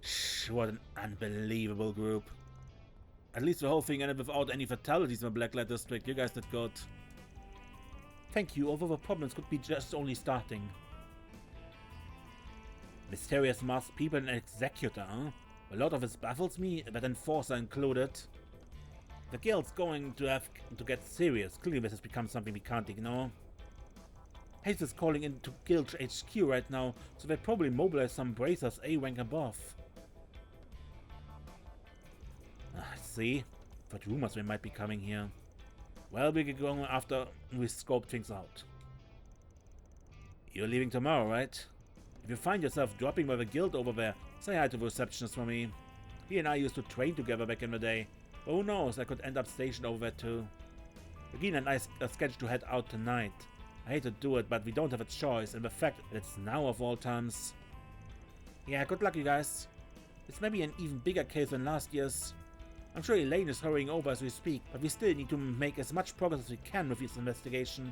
Shh, what an unbelievable group. At least the whole thing ended without any fatalities in the Blacklight District. You guys did good. Thank you, although the problems could be just only starting. Mysterious masked people and executor, huh? A lot of this baffles me, but enforcer included. The guild's going to have to get serious. Clearly this has become something we can't ignore. Haste is calling into Guild HQ right now, so they probably mobilize some bracers A rank above. See? But rumors they might be coming here. Well, we get going after we scope things out. You're leaving tomorrow, right? If you find yourself dropping by the guild over there, say hi to the receptionist for me. He and I used to train together back in the day. Who knows, I could end up stationed over there too. Regina and I are scheduled to head out tonight. I hate to do it, but we don't have a choice, and the fact that it's now of all times. Yeah, good luck you guys. It's maybe an even bigger case than last year's. I'm sure Elaine is hurrying over as we speak, but we still need to make as much progress as we can with this investigation.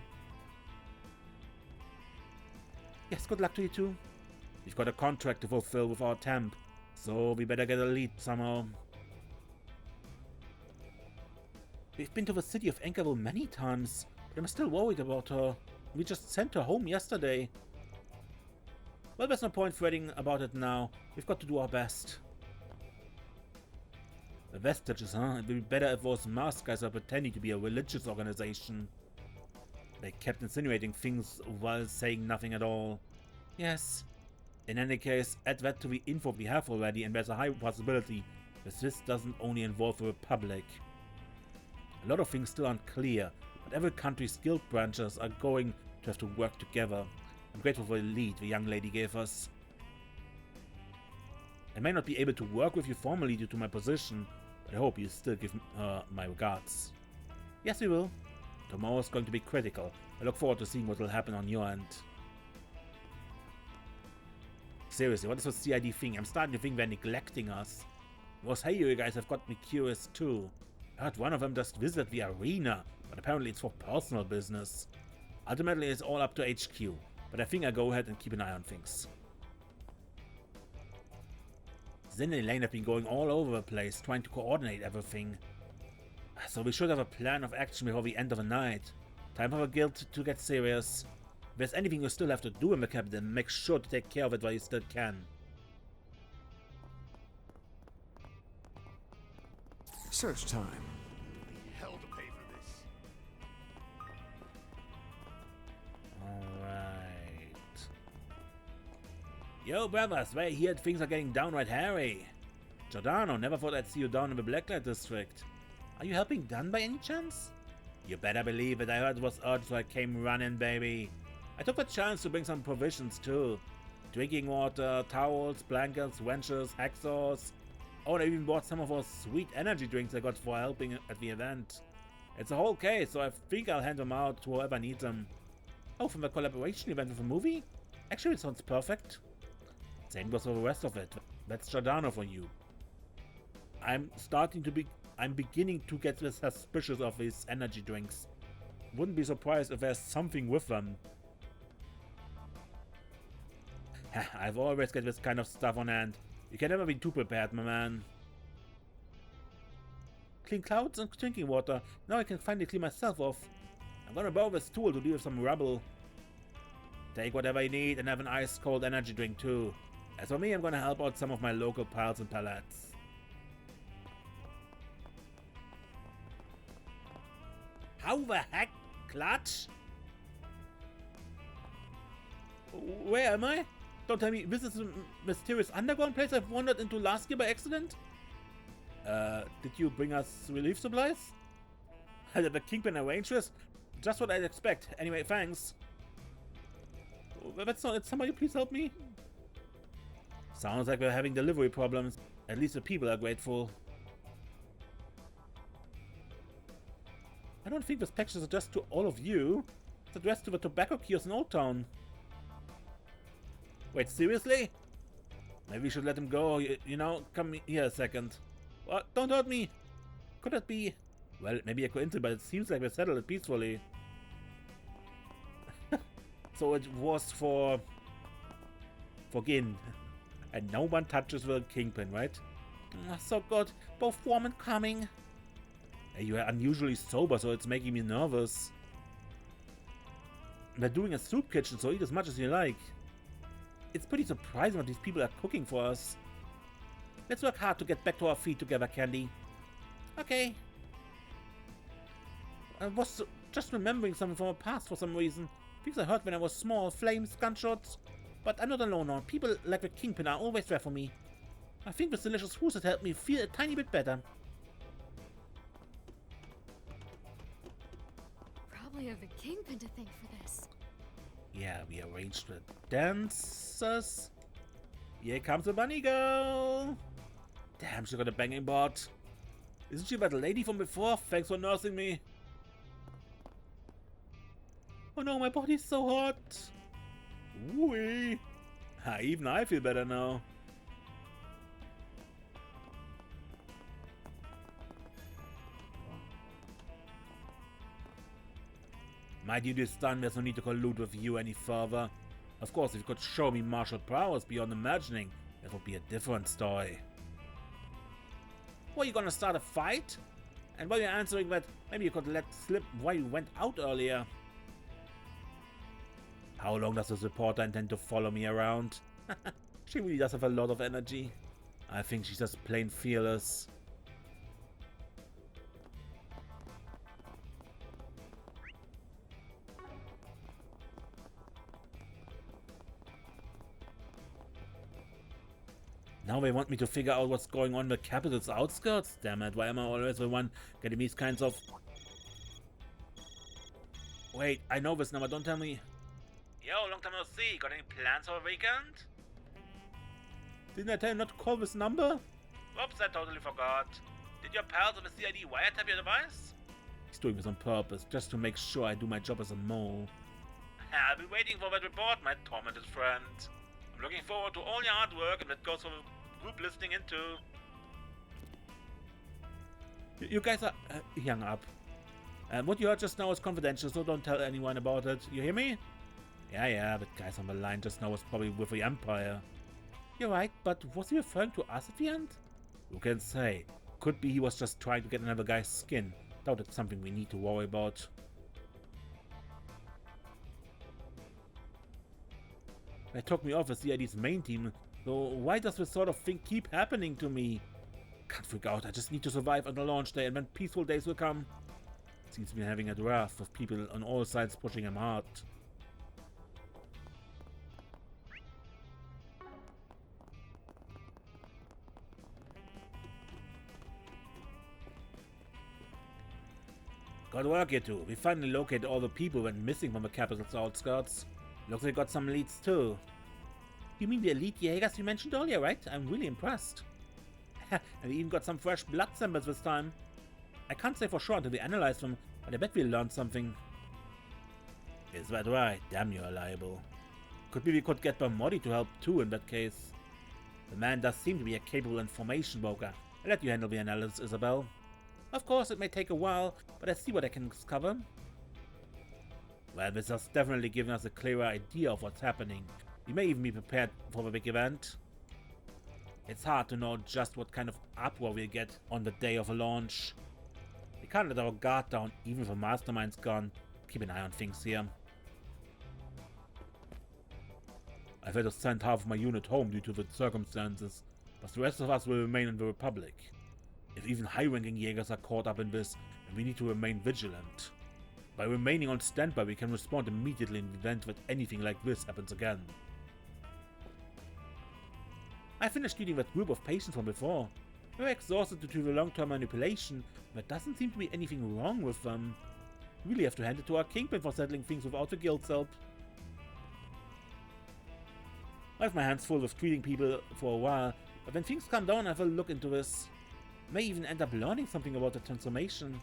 Yes, good luck to you too. We've got a contract to fulfill with our temp, so we better get a lead somehow. We've been to the city of Anchorville many times, but I'm still worried about her. We just sent her home yesterday. Well, there's no point fretting about it now. We've got to do our best. The vestiges, huh? It would be better if those masked guys are pretending to be a religious organization. They kept insinuating things while saying nothing at all. Yes. In any case, add that to the info we have already, and there's a high possibility that this doesn't only involve the Republic. A lot of things still aren't clear, but every country's guild branches are going to have to work together. I'm grateful for the lead the young lady gave us. I may not be able to work with you formally due to my position, but I hope you still give her my regards. Yes, we will. Tomorrow's going to be critical. I look forward to seeing what will happen on your end. Seriously, what is the CID thing? I'm starting to think they're neglecting us. Those hey you guys have got me curious too. I heard one of them just visited the arena, but apparently it's for personal business. Ultimately, it's all up to HQ, but I think I'll go ahead and keep an eye on things. Zin and Elaine have been going all over the place, trying to coordinate everything. So we should have a plan of action before the end of the night. Time for the guild to get serious. If there's anything you still have to do in the capital, make sure to take care of it while you still can. Search time. Hell to pay for this. Alright. Yo, brothers, I hear things are getting downright hairy. Giordano, never thought I'd see you down in the Blacklight District. Are you helping Dan by any chance? You better believe it, I heard it was urgent, so I came running, baby. I took the chance to bring some provisions too. Drinking water, towels, blankets, wrenches, hacksaws. Oh, and I even bought some of those sweet energy drinks I got for helping at the event. It's a whole case, so I think I'll hand them out to whoever needs them. Oh, from the collaboration event with a movie? Actually, it sounds perfect. Same goes for the rest of it. That's Giordano for you. I'm beginning to get suspicious of these energy drinks. Wouldn't be surprised if there's something with them. I've always got this kind of stuff on hand. You can never be too prepared, my man. Clean clouds and drinking water. Now I can finally clean myself off. I'm gonna borrow this tool to deal with some rubble. Take whatever you need and have an ice-cold energy drink too. As for me, I'm gonna help out some of my local pals and pallets. How the heck, Clutch? Where am I? Don't tell me this is a mysterious underground place I've wandered into last year by accident? Did you bring us relief supplies? Did the Kingpin arrange this? Just what I'd expect. Anyway, thanks. That's not it. Somebody please help me? Sounds like we're having delivery problems. At least the people are grateful. I don't think this package is addressed to all of you. It's addressed to the tobacco kiosk in Old Town. Wait, seriously? Maybe we should let him go, you know? Come here a second. What? Don't hurt me! Could that be? Well, maybe a coincidence, but it seems like we settled it peacefully. So it was for Gin. And no one touches the Kingpin, right? So good. Both warm and calming. Hey, you are unusually sober, so it's making me nervous. We're doing a soup kitchen, so eat as much as you like. It's pretty surprising what these people are cooking for us. Let's work hard to get back to our feet together, Candy. Okay. I was just remembering something from the past for some reason. Things I heard when I was small, flames, gunshots. But I'm not alone now. People like the Kingpin are always there for me. I think this delicious food has helped me feel a tiny bit better. Probably have the Kingpin to thank for this. Yeah, we arranged the dancers. Here comes the bunny girl. Damn, she got a banging butt. Isn't she that lady from before? Thanks for nursing me. Oh no, my body's so hot. Wee. Even I feel better now. My duty is done, there's no need to collude with you any further. Of course, if you could show me martial prowess beyond imagining, that would be a different story. What, you gonna start a fight? And while you're answering that, maybe you could let slip why you went out earlier. How long does this reporter intend to follow me around? She really does have a lot of energy. I think she's just plain fearless. Now they want me to figure out what's going on in the capital's outskirts? Damn it, why am I always the one getting these kinds of... Wait, I know this number, don't tell me... Yo, long time no see, got any plans for the weekend? Didn't I tell you not to call this number? Oops, I totally forgot. Did your pals of the CID wiretap your device? He's doing this on purpose, just to make sure I do my job as a mole. I'll be waiting for that report, my tormented friend. I'm looking forward to all your hard work, and that goes for the group listening into. You guys are hung up. What you heard just now is confidential, so don't tell anyone about it. You hear me? Yeah, that guy's on the line just now was probably with the Empire. You're right, but was he referring to us at the end? Who can say? Could be he was just trying to get another guy's skin. Doubt it's something we need to worry about. They took me off as CID's main team, so why does this sort of thing keep happening to me? Can't figure out, I just need to survive on the launch day and when peaceful days will come. Seems to be having a draft of people on all sides pushing him hard. Good work, you two. We finally located all the people went missing from the capital's outskirts. Looks like we got some leads too. You mean the elite Jaegers you mentioned earlier, right? I'm really impressed. And we even got some fresh blood samples this time. I can't say for sure until we analyze them, but I bet we learned something. Is that right? Damn, you're liable. Could be we could get Bermodi to help too in that case. The man does seem to be a capable information broker. I'll let you handle the analysis, Isabel. Of course, it may take a while, but I see what I can discover. Well, this has definitely given us a clearer idea of what's happening. We may even be prepared for the big event. It's hard to know just what kind of uproar we'll get on the day of a launch. We can't let our guard down even if a mastermind's gone. Keep an eye on things here. I've had to send half of my unit home due to the circumstances, but the rest of us will remain in the Republic. If even high-ranking Jaegers are caught up in this, then we need to remain vigilant. By remaining on standby, we can respond immediately in the event that anything like this happens again. I finished treating that group of patients from before. They were exhausted due to the long-term manipulation, but there doesn't seem to be anything wrong with them. We really have to hand it to our Kingpin for settling things without the guild's help. I have my hands full with treating people for a while, but when things calm down I will look into this. May even end up learning something about the transformation.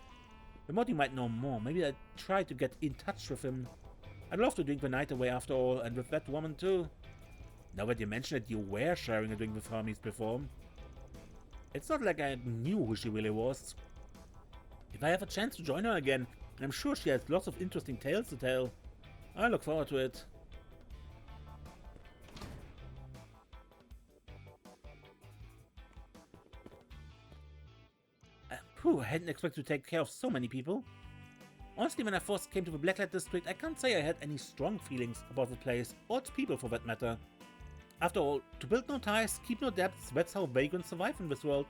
Bermodi might know more. Maybe I'd try to get in touch with him. I'd love to drink the night away after all, and with that woman too. Now that you mention it, you were sharing a drink with Hermes before. It's not like I knew who she really was. If I have a chance to join her again, and I'm sure she has lots of interesting tales to tell, I look forward to it. I hadn't expected to take care of so many people. Honestly, when I first came to the Blacklight District, I can't say I had any strong feelings about the place, or its people for that matter. After all, to build no ties, keep no debts, that's how vagrants survive in this world.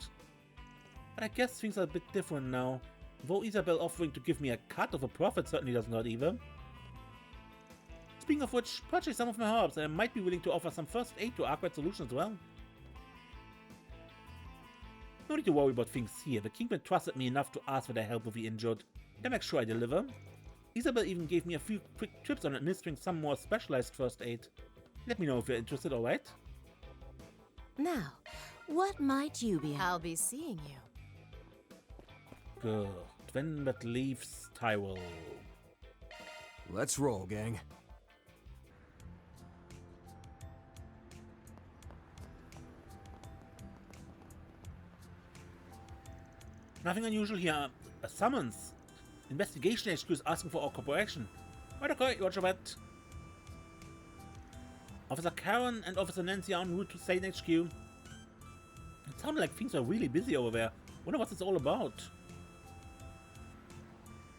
But I guess things are a bit different now, though Isabel offering to give me a cut of a profit certainly doesn't hurt either. Speaking of which, purchase some of my herbs, and I might be willing to offer some first aid to Arkwright Solutions as well. No need to worry about things here. The Kingpin trusted me enough to ask for their help with the injured. They make sure I deliver. Isabel even gave me a few quick tips on administering some more specialized first aid. Let me know if you're interested, alright? Now, what might you be? I'll be seeing you. Good. Then that leaves Tyrell. Let's roll, gang. Nothing unusual here. A summons. Investigation HQ is asking for our cooperation. Right, okay, roger that. Officer Karen and Officer Nancy are en route to Satan HQ. It sounded like things are really busy over there. Wonder what it's all about.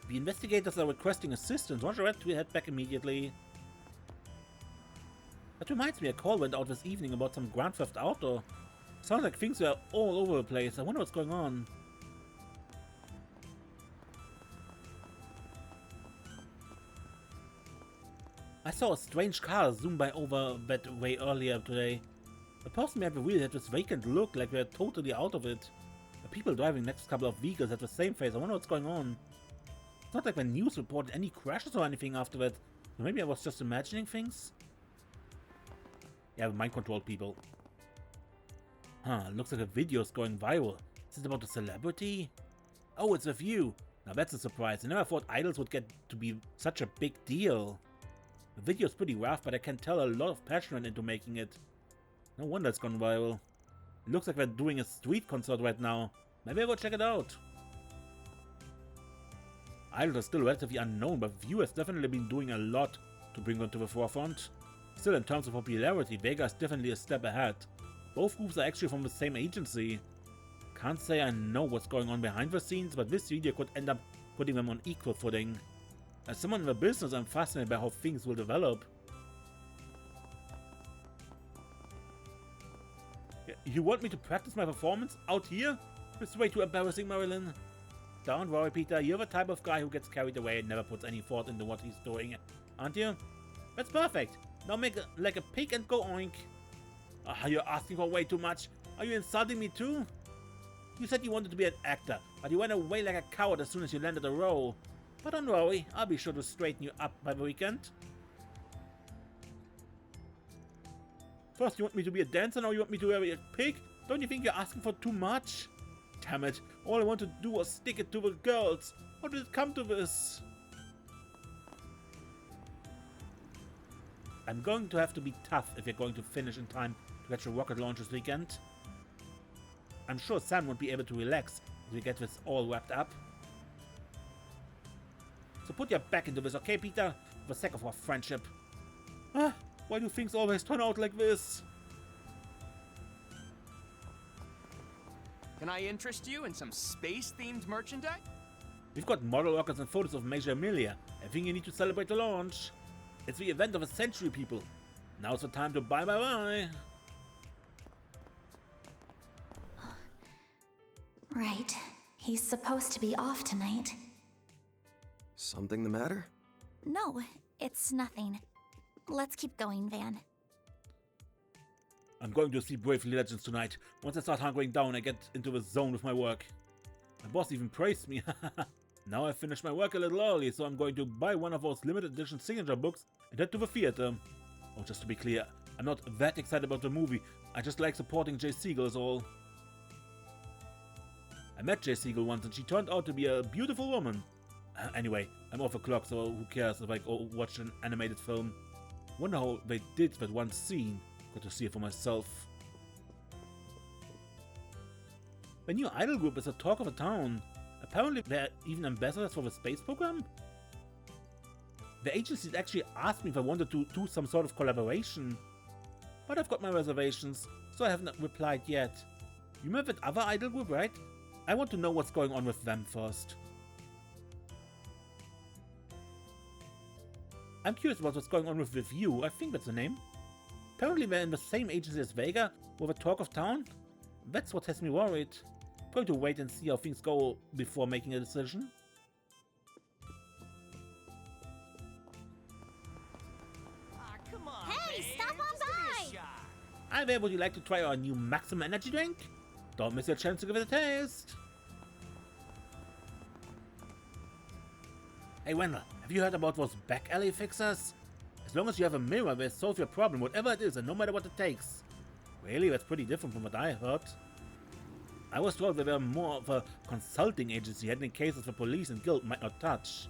The investigators are requesting assistance. Roger that, we head back immediately. That reminds me, a call went out this evening about some Grand Theft Auto. Sounds like things were all over the place. I wonder what's going on. I saw a strange car zoom by over that way earlier today. The person behind the wheel had this vacant look, like they're totally out of it. The people driving next couple of vehicles had the same face. I wonder what's going on. It's not like the news reported any crashes or anything after that. So maybe I was just imagining things? Yeah, mind control people. Huh, looks like a video's going viral. Is it about a celebrity? Oh, it's with you. Now that's a surprise. I never thought idols would get to be such a big deal. The video's pretty rough, but I can tell a lot of passion went into making it. No wonder it's gone viral. It looks like they're doing a street concert right now. Maybe I will check it out. Idols are still relatively unknown, but View has definitely been doing a lot to bring them to the forefront. Still, in terms of popularity, Vega is definitely a step ahead. Both groups are actually from the same agency. Can't say I know what's going on behind the scenes, but this video could end up putting them on equal footing. As someone in the business, I'm fascinated by how things will develop. You want me to practice my performance out here? It's way too embarrassing, Marilyn. Don't worry, Peter. You're the type of guy who gets carried away and never puts any thought into what he's doing, aren't you? That's perfect. Now make like a pig and go oink. You're asking for way too much. Are you insulting me too? You said you wanted to be an actor, but you went away like a coward as soon as you landed a role. But don't worry, I'll be sure to straighten you up by the weekend. First you want me to be a dancer, now you want me to be a pig? Don't you think you're asking for too much? Damn it, all I wanted to do was stick it to the girls. How did it come to this? I'm going to have to be tough if you're going to finish in time to catch a rocket launch this weekend. I'm sure Sam won't be able to relax as we get this all wrapped up. So put your back into this, okay, Peter? For the sake of our friendship. Why do things always turn out like this? Can I interest you in some space-themed merchandise? We've got model rockets and photos of Major Amelia. I think you need to celebrate the launch. It's the event of a century, people. Now's the time to bye. Right. He's supposed to be off tonight. Something the matter? No, it's nothing. Let's keep going, Van. I'm going to see Bravely Legends tonight. Once I start hunkering down, I get into the zone with my work. My boss even praised me. Now I finished my work a little early, so I'm going to buy one of those limited edition signature books and head to the theater. Oh, just to be clear, I'm not that excited about the movie. I just like supporting Jay Siegel is all. I met Jay Siegel once and she turned out to be a beautiful woman. Anyway, I'm off the clock, so who cares if I go watch an animated film. Wonder how they did that one scene. Got to see it for myself. The new idol group is the talk of the town. Apparently they're even ambassadors for the space program. The agency actually asked me if I wanted to do some sort of collaboration. But I've got my reservations, so I haven't replied yet. You remember that other idol group, right? I want to know what's going on with them first. I'm curious about what's going on with Review. I think that's the name. Apparently they're in the same agency as Vega, with a talk of town. That's what has me worried. Going to wait and see how things go before making a decision. Come on, Hey, babe. stop on Just give me by! a shot. Hi there, would you like to try our new Maximum Energy drink? Don't miss your chance to give it a taste. Hey Wendell, have you heard about those back alley fixers? As long as you have a mirror, they'll solve your problem, whatever it is, and no matter what it takes. Really, that's pretty different from what I heard. I was told they were more of a consulting agency handling cases the police and guild might not touch.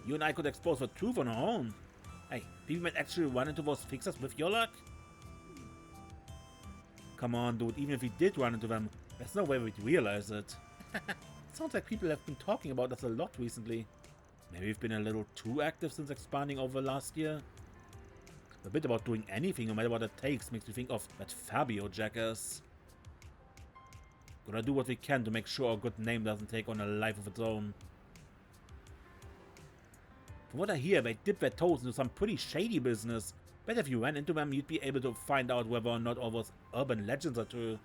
You and I could expose the truth on our own. Hey, people might actually run into those fixers with your luck. Come on, dude, even if we did run into them, there's no way we'd realize it. Sounds like people have been talking about us a lot recently. Maybe we've been a little too active since expanding over last year. A bit about doing anything, no matter what it takes, makes me think of that Fabio jackass. Gonna do what we can to make sure our good name doesn't take on a life of its own. From what I hear, they dip their toes into some pretty shady business. Bet if you ran into them, you'd be able to find out whether or not all those urban legends are true.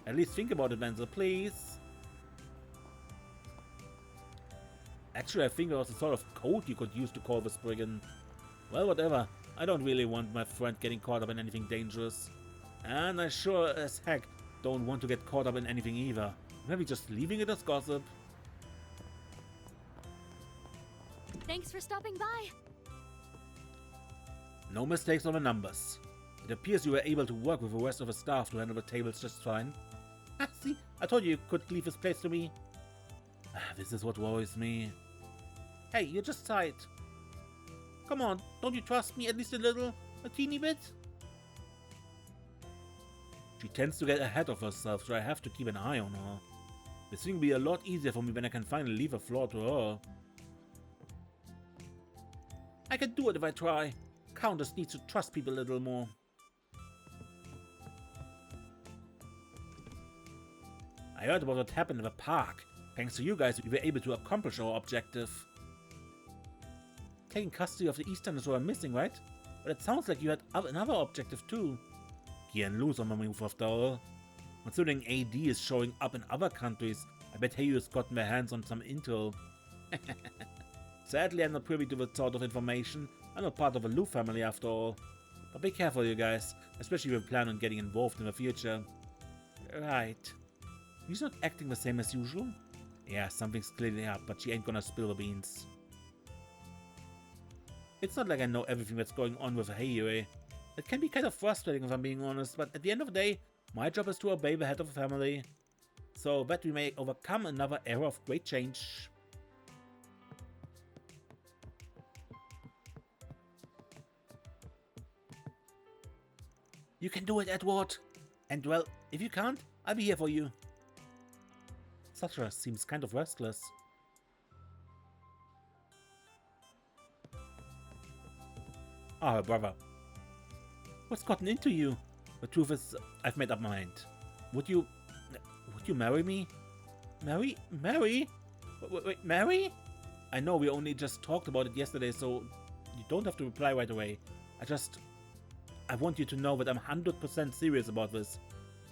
At least think about it, Wenzel, please. Actually, I think there was a sort of code you could use to call this brigand. Well, whatever. I don't really want my friend getting caught up in anything dangerous. And I sure as heck don't want to get caught up in anything either. Maybe just leaving it as gossip. Thanks for stopping by. No mistakes on the numbers. It appears you were able to work with the rest of the staff to handle the tables just fine. Ah, see, I told you could leave this place to me. This is what worries me. Hey, you're just tired. Come on, don't you trust me at least a little? A teeny bit? She tends to get ahead of herself, so I have to keep an eye on her. This thing will be a lot easier for me when I can finally leave the floor to her. I can do it if I try. Countess needs to trust people a little more. I heard about what happened in the park. Thanks to you guys, we were able to accomplish our objective. Taking custody of the Easterners who are missing, right? But it sounds like you had another objective too. Can't lose on the move after all. Considering AD is showing up in other countries, I bet Heyu has gotten their hands on some intel. Sadly, I'm not privy to that sort of information. I'm not part of the Lu family after all. But be careful, you guys, especially if you plan on getting involved in the future. Right. He's not acting the same as usual? Yeah, something's clearly up, but she ain't gonna spill the beans. It's not like I know everything that's going on with Heyu. It can be kind of frustrating if I'm being honest, but at the end of the day, my job is to obey the head of the family. So that we may overcome another era of great change. You can do it, Edward! And well, if you can't, I'll be here for you. Sasha seems kind of restless. Ah, her brother. What's gotten into you? The truth is, I've made up my mind. Would you marry me? Marry? Wait, marry? I know we only just talked about it yesterday, so you don't have to reply right away. I want you to know that I'm 100% serious about this.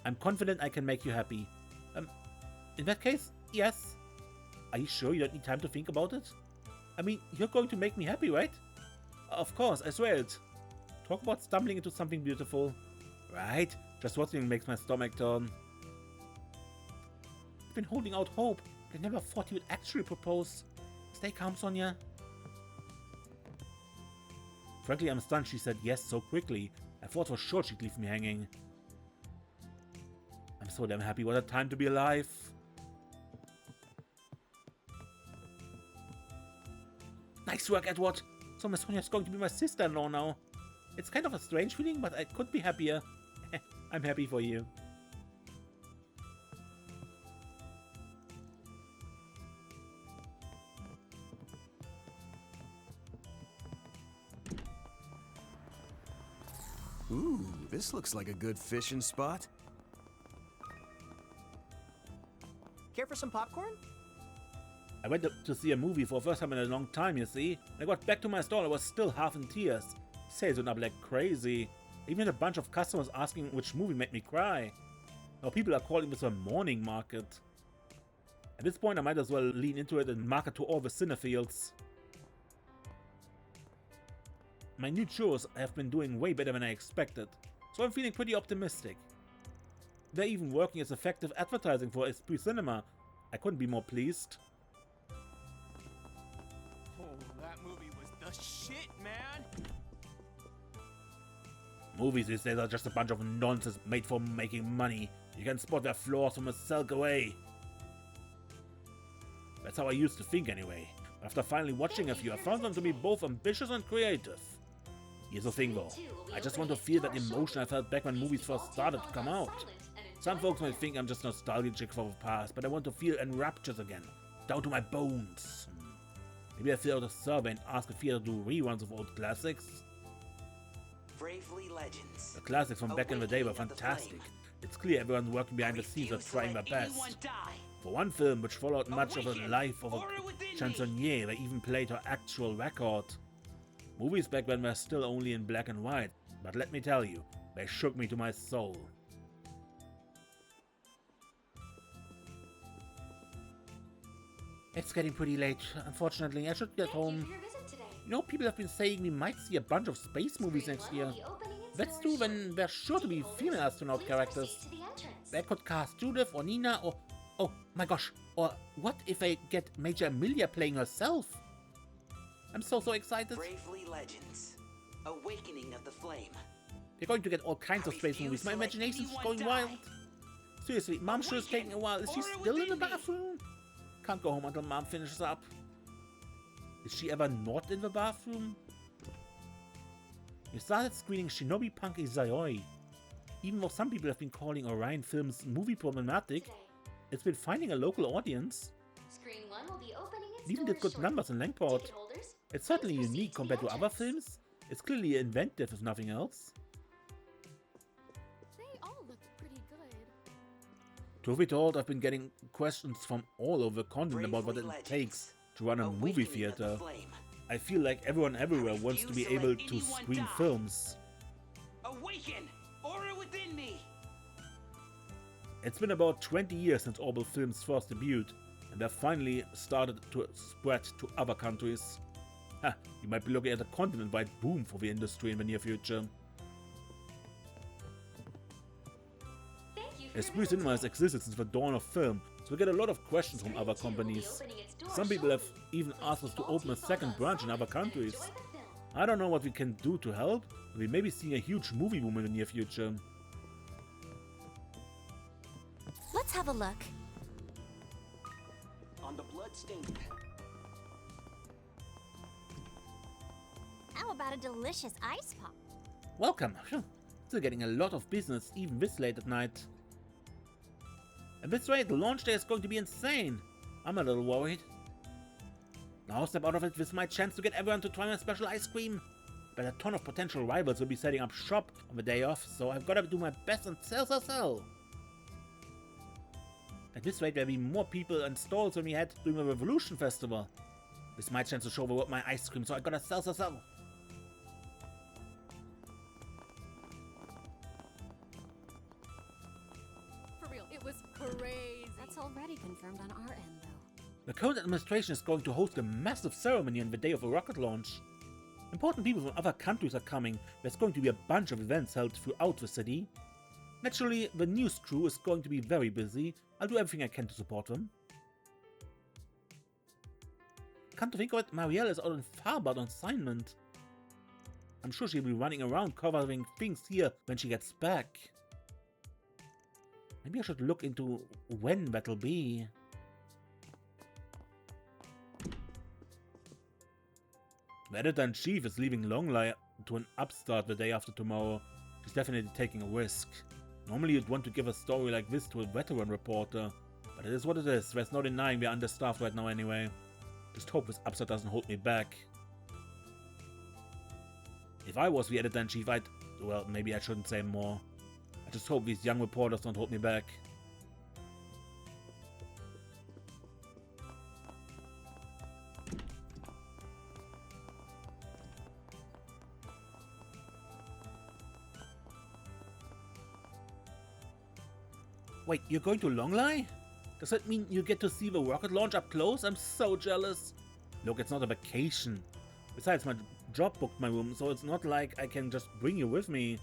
I'm confident I can make you happy. In that case, yes. Are you sure you don't need time to think about it? I mean, you're going to make me happy, right? Of course, I swear it. Talk about stumbling into something beautiful. Right? Just watching makes my stomach turn. I've been holding out hope. I never thought he would actually propose. Stay calm, Sonia. Frankly, I'm stunned she said yes so quickly. I thought for sure she'd leave me hanging. I'm so damn happy. What a time to be alive. Nice work, Edward. So Miss Sonia's going to be my sister-in-law now. It's kind of a strange feeling, but I could be happier. I'm happy for you. Ooh, this looks like a good fishing spot. Care for some popcorn? I went to see a movie for the first time in a long time, you see. I got back to my stall, I was still half in tears. Sales went up like crazy. Even a bunch of customers asking which movie made me cry. Now people are calling this a morning market. At this point I might as well lean into it and market to all the cinephiles. My new shows have been doing way better than I expected, so I'm feeling pretty optimistic. They're even working as effective advertising for Esprit Cinema. I couldn't be more pleased. Oh, that movie was the shit, man! Movies these days are just a bunch of nonsense made for making money. You can spot their flaws from a cell away. That's how I used to think anyway. After finally watching a few, I found them to be both ambitious and creative. Here's the thing though, I just want to feel that emotion I felt back when movies first started to come out. Some folks might think I'm just nostalgic for the past, but I want to feel enraptured again, down to my bones. Maybe I fill out a survey and ask if theater to do reruns of old classics. Bravely Legends. The classics from back in the day were fantastic. It's clear everyone's working behind the scenes are trying their best. For one film which followed much of the life of a chansonnier, they even played her actual record. Movies back then were still only in black and white, but let me tell you, they shook me to my soul. It's getting pretty late. Unfortunately, I should get home. You know, people have been saying we might see a bunch of space movies next year. That's true when there's sure to be female astronaut characters. They could cast Judith or Nina or... Oh my gosh, or what if I get Major Amelia playing herself? I'm so excited. Bravely Legends. Awakening of the Flame. We're going to get all kinds of space movies. My imagination's going wild. Seriously, Mom sure is taking a while. Is she still in the bathroom? Can't go home until Mom finishes up. Is she ever not in the bathroom? We started screening Shinobi Punk Izayoi. Even though some people have been calling Orion Films movie problematic, it's been finding a local audience. Screen 1 will be opening its It even did good numbers in Langport. It's certainly unique compared to other films. It's clearly inventive if nothing else. They all look pretty good. Truth be told, I've been getting questions from all over the continent about what it takes to run a movie theater. I feel like everyone everywhere wants to be able to screen films. Awaken! Aura within me! It's been about 20 years since Orbital Films first debuted, and they've finally started to spread to other countries. Ha, you might be looking at a continent-wide boom for the industry in the near future. Esprit Cinema has existed since the dawn of film, so we get a lot of questions from other companies. Some people have even asked us to open a second branch in other countries. I don't know what we can do to help, but we may be seeing a huge movie boom in the near future. Let's have a look. On the bloodstained. How about a delicious ice pop? Welcome! Phew. Still getting a lot of business even this late at night. At this rate, the launch day is going to be insane. I'm a little worried. Now step out of it with my chance to get everyone to try my special ice cream. But a ton of potential rivals will be setting up shop on the day off, so I've got to do my best and sell. At this rate, there'll be more people and stalls than we had during the Revolution Festival. This is my chance to show the world my ice cream, so I gotta sell. For real, it was crazy. That's already confirmed on our end, though. The current administration is going to host a massive ceremony on the day of the rocket launch. Important people from other countries are coming. There's going to be a bunch of events held throughout the city. Naturally, the news crew is going to be very busy. I'll do everything I can to support them. Come to think of it, Marielle is out on Farbad on assignment. I'm sure she'll be running around covering things here when she gets back. Maybe I should look into when that'll be. The editor-in-chief is leaving Longley to an upstart the day after tomorrow. She's definitely taking a risk. Normally you'd want to give a story like this to a veteran reporter, but it is what it is. There's no denying we're understaffed right now anyway. Just hope this upset doesn't hold me back. If I was the editor-in-chief, well, maybe I shouldn't say more. I just hope these young reporters don't hold me back. Wait, you're going to Longley? Does that mean you get to see the rocket launch up close? I'm so jealous. Look, it's not a vacation. Besides, my job booked my room, so it's not like I can just bring you with me.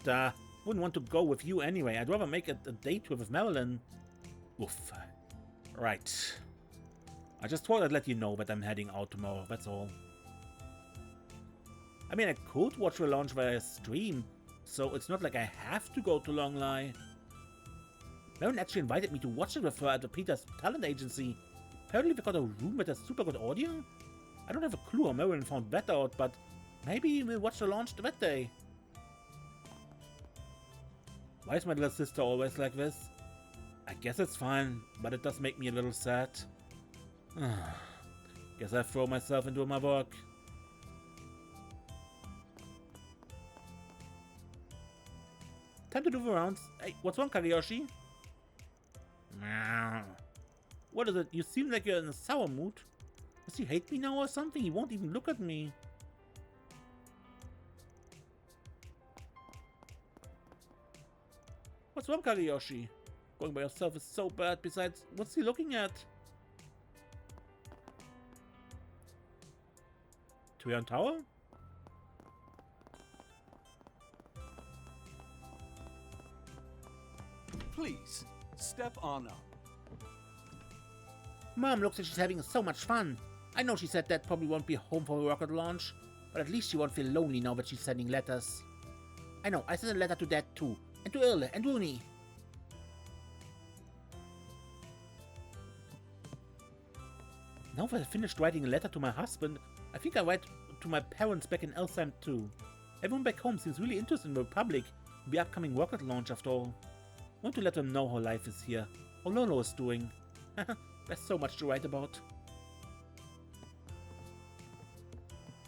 Duh. Wouldn't want to go with you anyway. I'd rather make it a day trip with Marilyn. Oof. Right. I just thought I'd let you know that I'm heading out tomorrow, that's all. I mean, I could watch the launch via stream, so it's not like I have to go to Longley. Marilyn actually invited me to watch it with her at the Peter's talent agency. Apparently they got a room with a super good audio. I don't have a clue how Marilyn found that out, but maybe we'll watch the launch that day. Why is my little sister always like this? I guess it's fine, but it does make me a little sad. Guess I throw myself into my work. Time to do the rounds. Hey, what's wrong, Kageyoshi? Meow. What is it? You seem like you're in a sour mood. Does he hate me now or something? He won't even look at me. What's wrong, Kageyoshi? Going by yourself is so bad. Besides, what's he looking at? Tyrell Tower? Please, step on up. Mom looks like she's having so much fun. I know she said Dad probably won't be home for a rocket launch, but at least she won't feel lonely now that she's sending letters. I know, I sent a letter to Dad too, and to Irle, and Rooney. Now that I finished writing a letter to my husband, I think I'll write to my parents back in Elsheim too. Everyone back home seems really interested in the Republic, the upcoming rocket launch after all. I want to let them know how life is here, how Lolo is doing. There's so much to write about.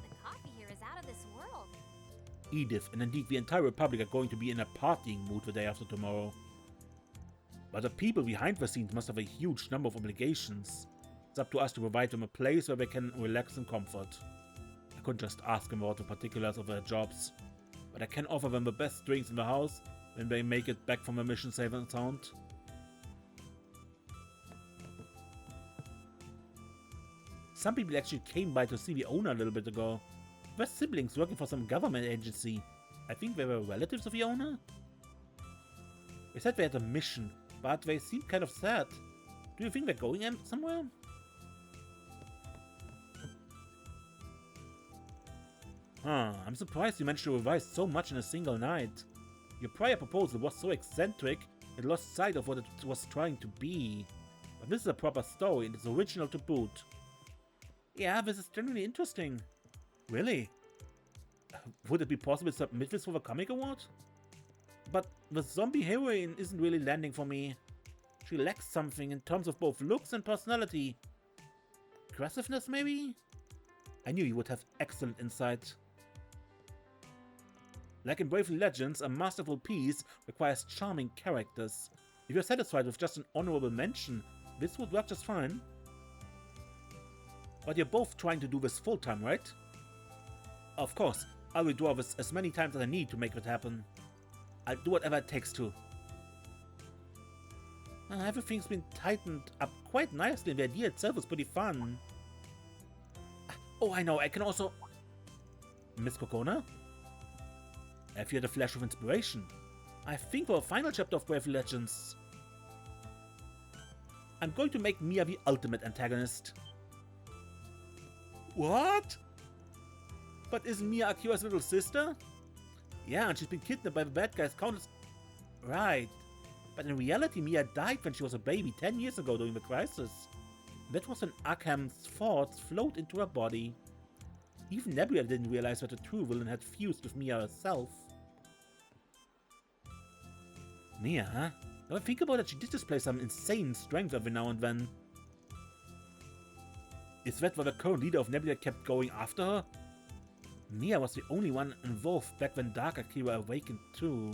The coffee here is out of this world. Edith and indeed the entire Republic are going to be in a partying mood the day after tomorrow. But the people behind the scenes must have a huge number of obligations. It's up to us to provide them a place where they can relax in comfort. I couldn't just ask them about the particulars of their jobs, but I can offer them the best drinks in the house when they make it back from a mission safe and sound. Some people actually came by to see the owner a little bit ago. They're siblings working for some government agency. I think they were relatives of the owner? They said they had a mission, but they seemed kind of sad. Do you think they're going somewhere? I'm surprised you managed to revise so much in a single night. Your prior proposal was so eccentric, it lost sight of what it was trying to be. But this is a proper story and it's original to boot. Yeah, this is genuinely interesting. Really? Would it be possible to submit this for the comic award? But the zombie heroine isn't really landing for me. She lacks something in terms of both looks and personality. Aggressiveness, maybe? I knew you would have excellent insight. Like in Bravely Legends, a masterful piece requires charming characters. If you're satisfied with just an honorable mention, this would work just fine. But you're both trying to do this full-time, right? Of course, I'll redraw this as many times as I need to make it happen. I'll do whatever it takes to. Everything's been tightened up quite nicely and the idea itself is pretty fun. Oh, I know, I can also... Miss Kokona? Have you had a flash of inspiration? I think for a final chapter of Bravely Legends, I'm going to make Mia the ultimate antagonist. What? But isn't Mia Akira's little sister? Yeah, and she's been kidnapped by the bad guys countless... Right. But in reality, Mia died when she was a baby 10 years ago during the crisis. That was when Arkham's thoughts flowed into her body. Even Nebula didn't realize that the true villain had fused with Mia herself. Mia, huh? Now I think about it, she did display some insane strength every now and then. Is that why the current leader of Nebula kept going after her? Mia was the only one involved back when Dark Akira awakened too.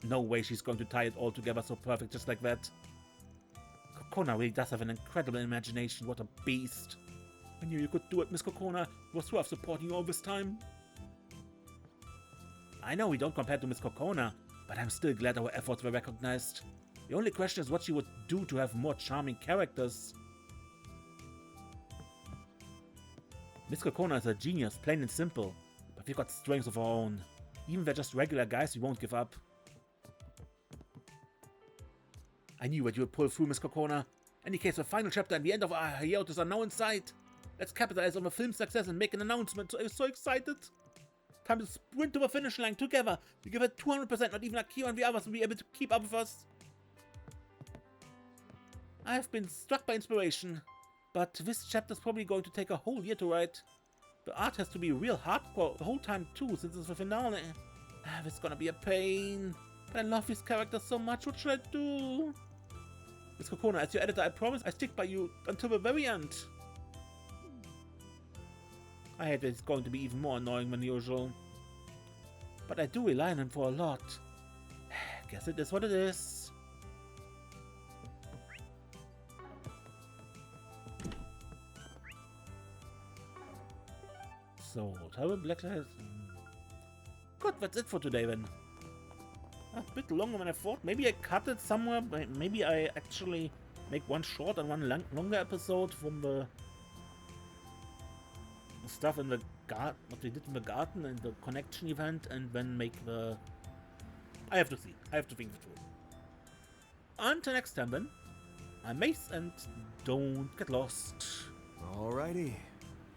No way she's going to tie it all together so perfect just like that. Kokona really does have an incredible imagination, what a beast. I knew you could do it, Miss Kokona. It was worth supporting you all this time. I know we don't compare to Miss Kokona, but I'm still glad our efforts were recognized. The only question is what she would do to have more charming characters. Miss Kokona is a genius, plain and simple, but we've got strengths of our own. Even if they're just regular guys, we won't give up. I knew that you would pull through, Miss Kokona. Any case, the final chapter and the end of our hiatus are now in sight. Let's capitalize on the film's success and make an announcement. I'm so excited. Time to sprint to the finish line together. We give it 200%, not even Akira and the others will be able to keep up with us. I've been struck by inspiration, but this chapter's probably going to take a whole year to write. The art has to be real hardcore the whole time too, since it's the finale. It's gonna be a pain. But I love these characters so much, what should I do? Miss Kokona, as your editor, I promise I stick by you until the very end. I hate that it's going to be even more annoying than usual. But I do rely on him for a lot. Guess it is what it is. So, Tyrell Blacklight. Good, that's it for today then. A bit longer than I thought. Maybe I cut it somewhere. Maybe I actually make one short and one longer episode from the stuff in the garden, what we did in the garden and the connection event, and then make the... I have to see. I have to think it through. Until next time then, I'm Mace, and don't get lost. Alrighty.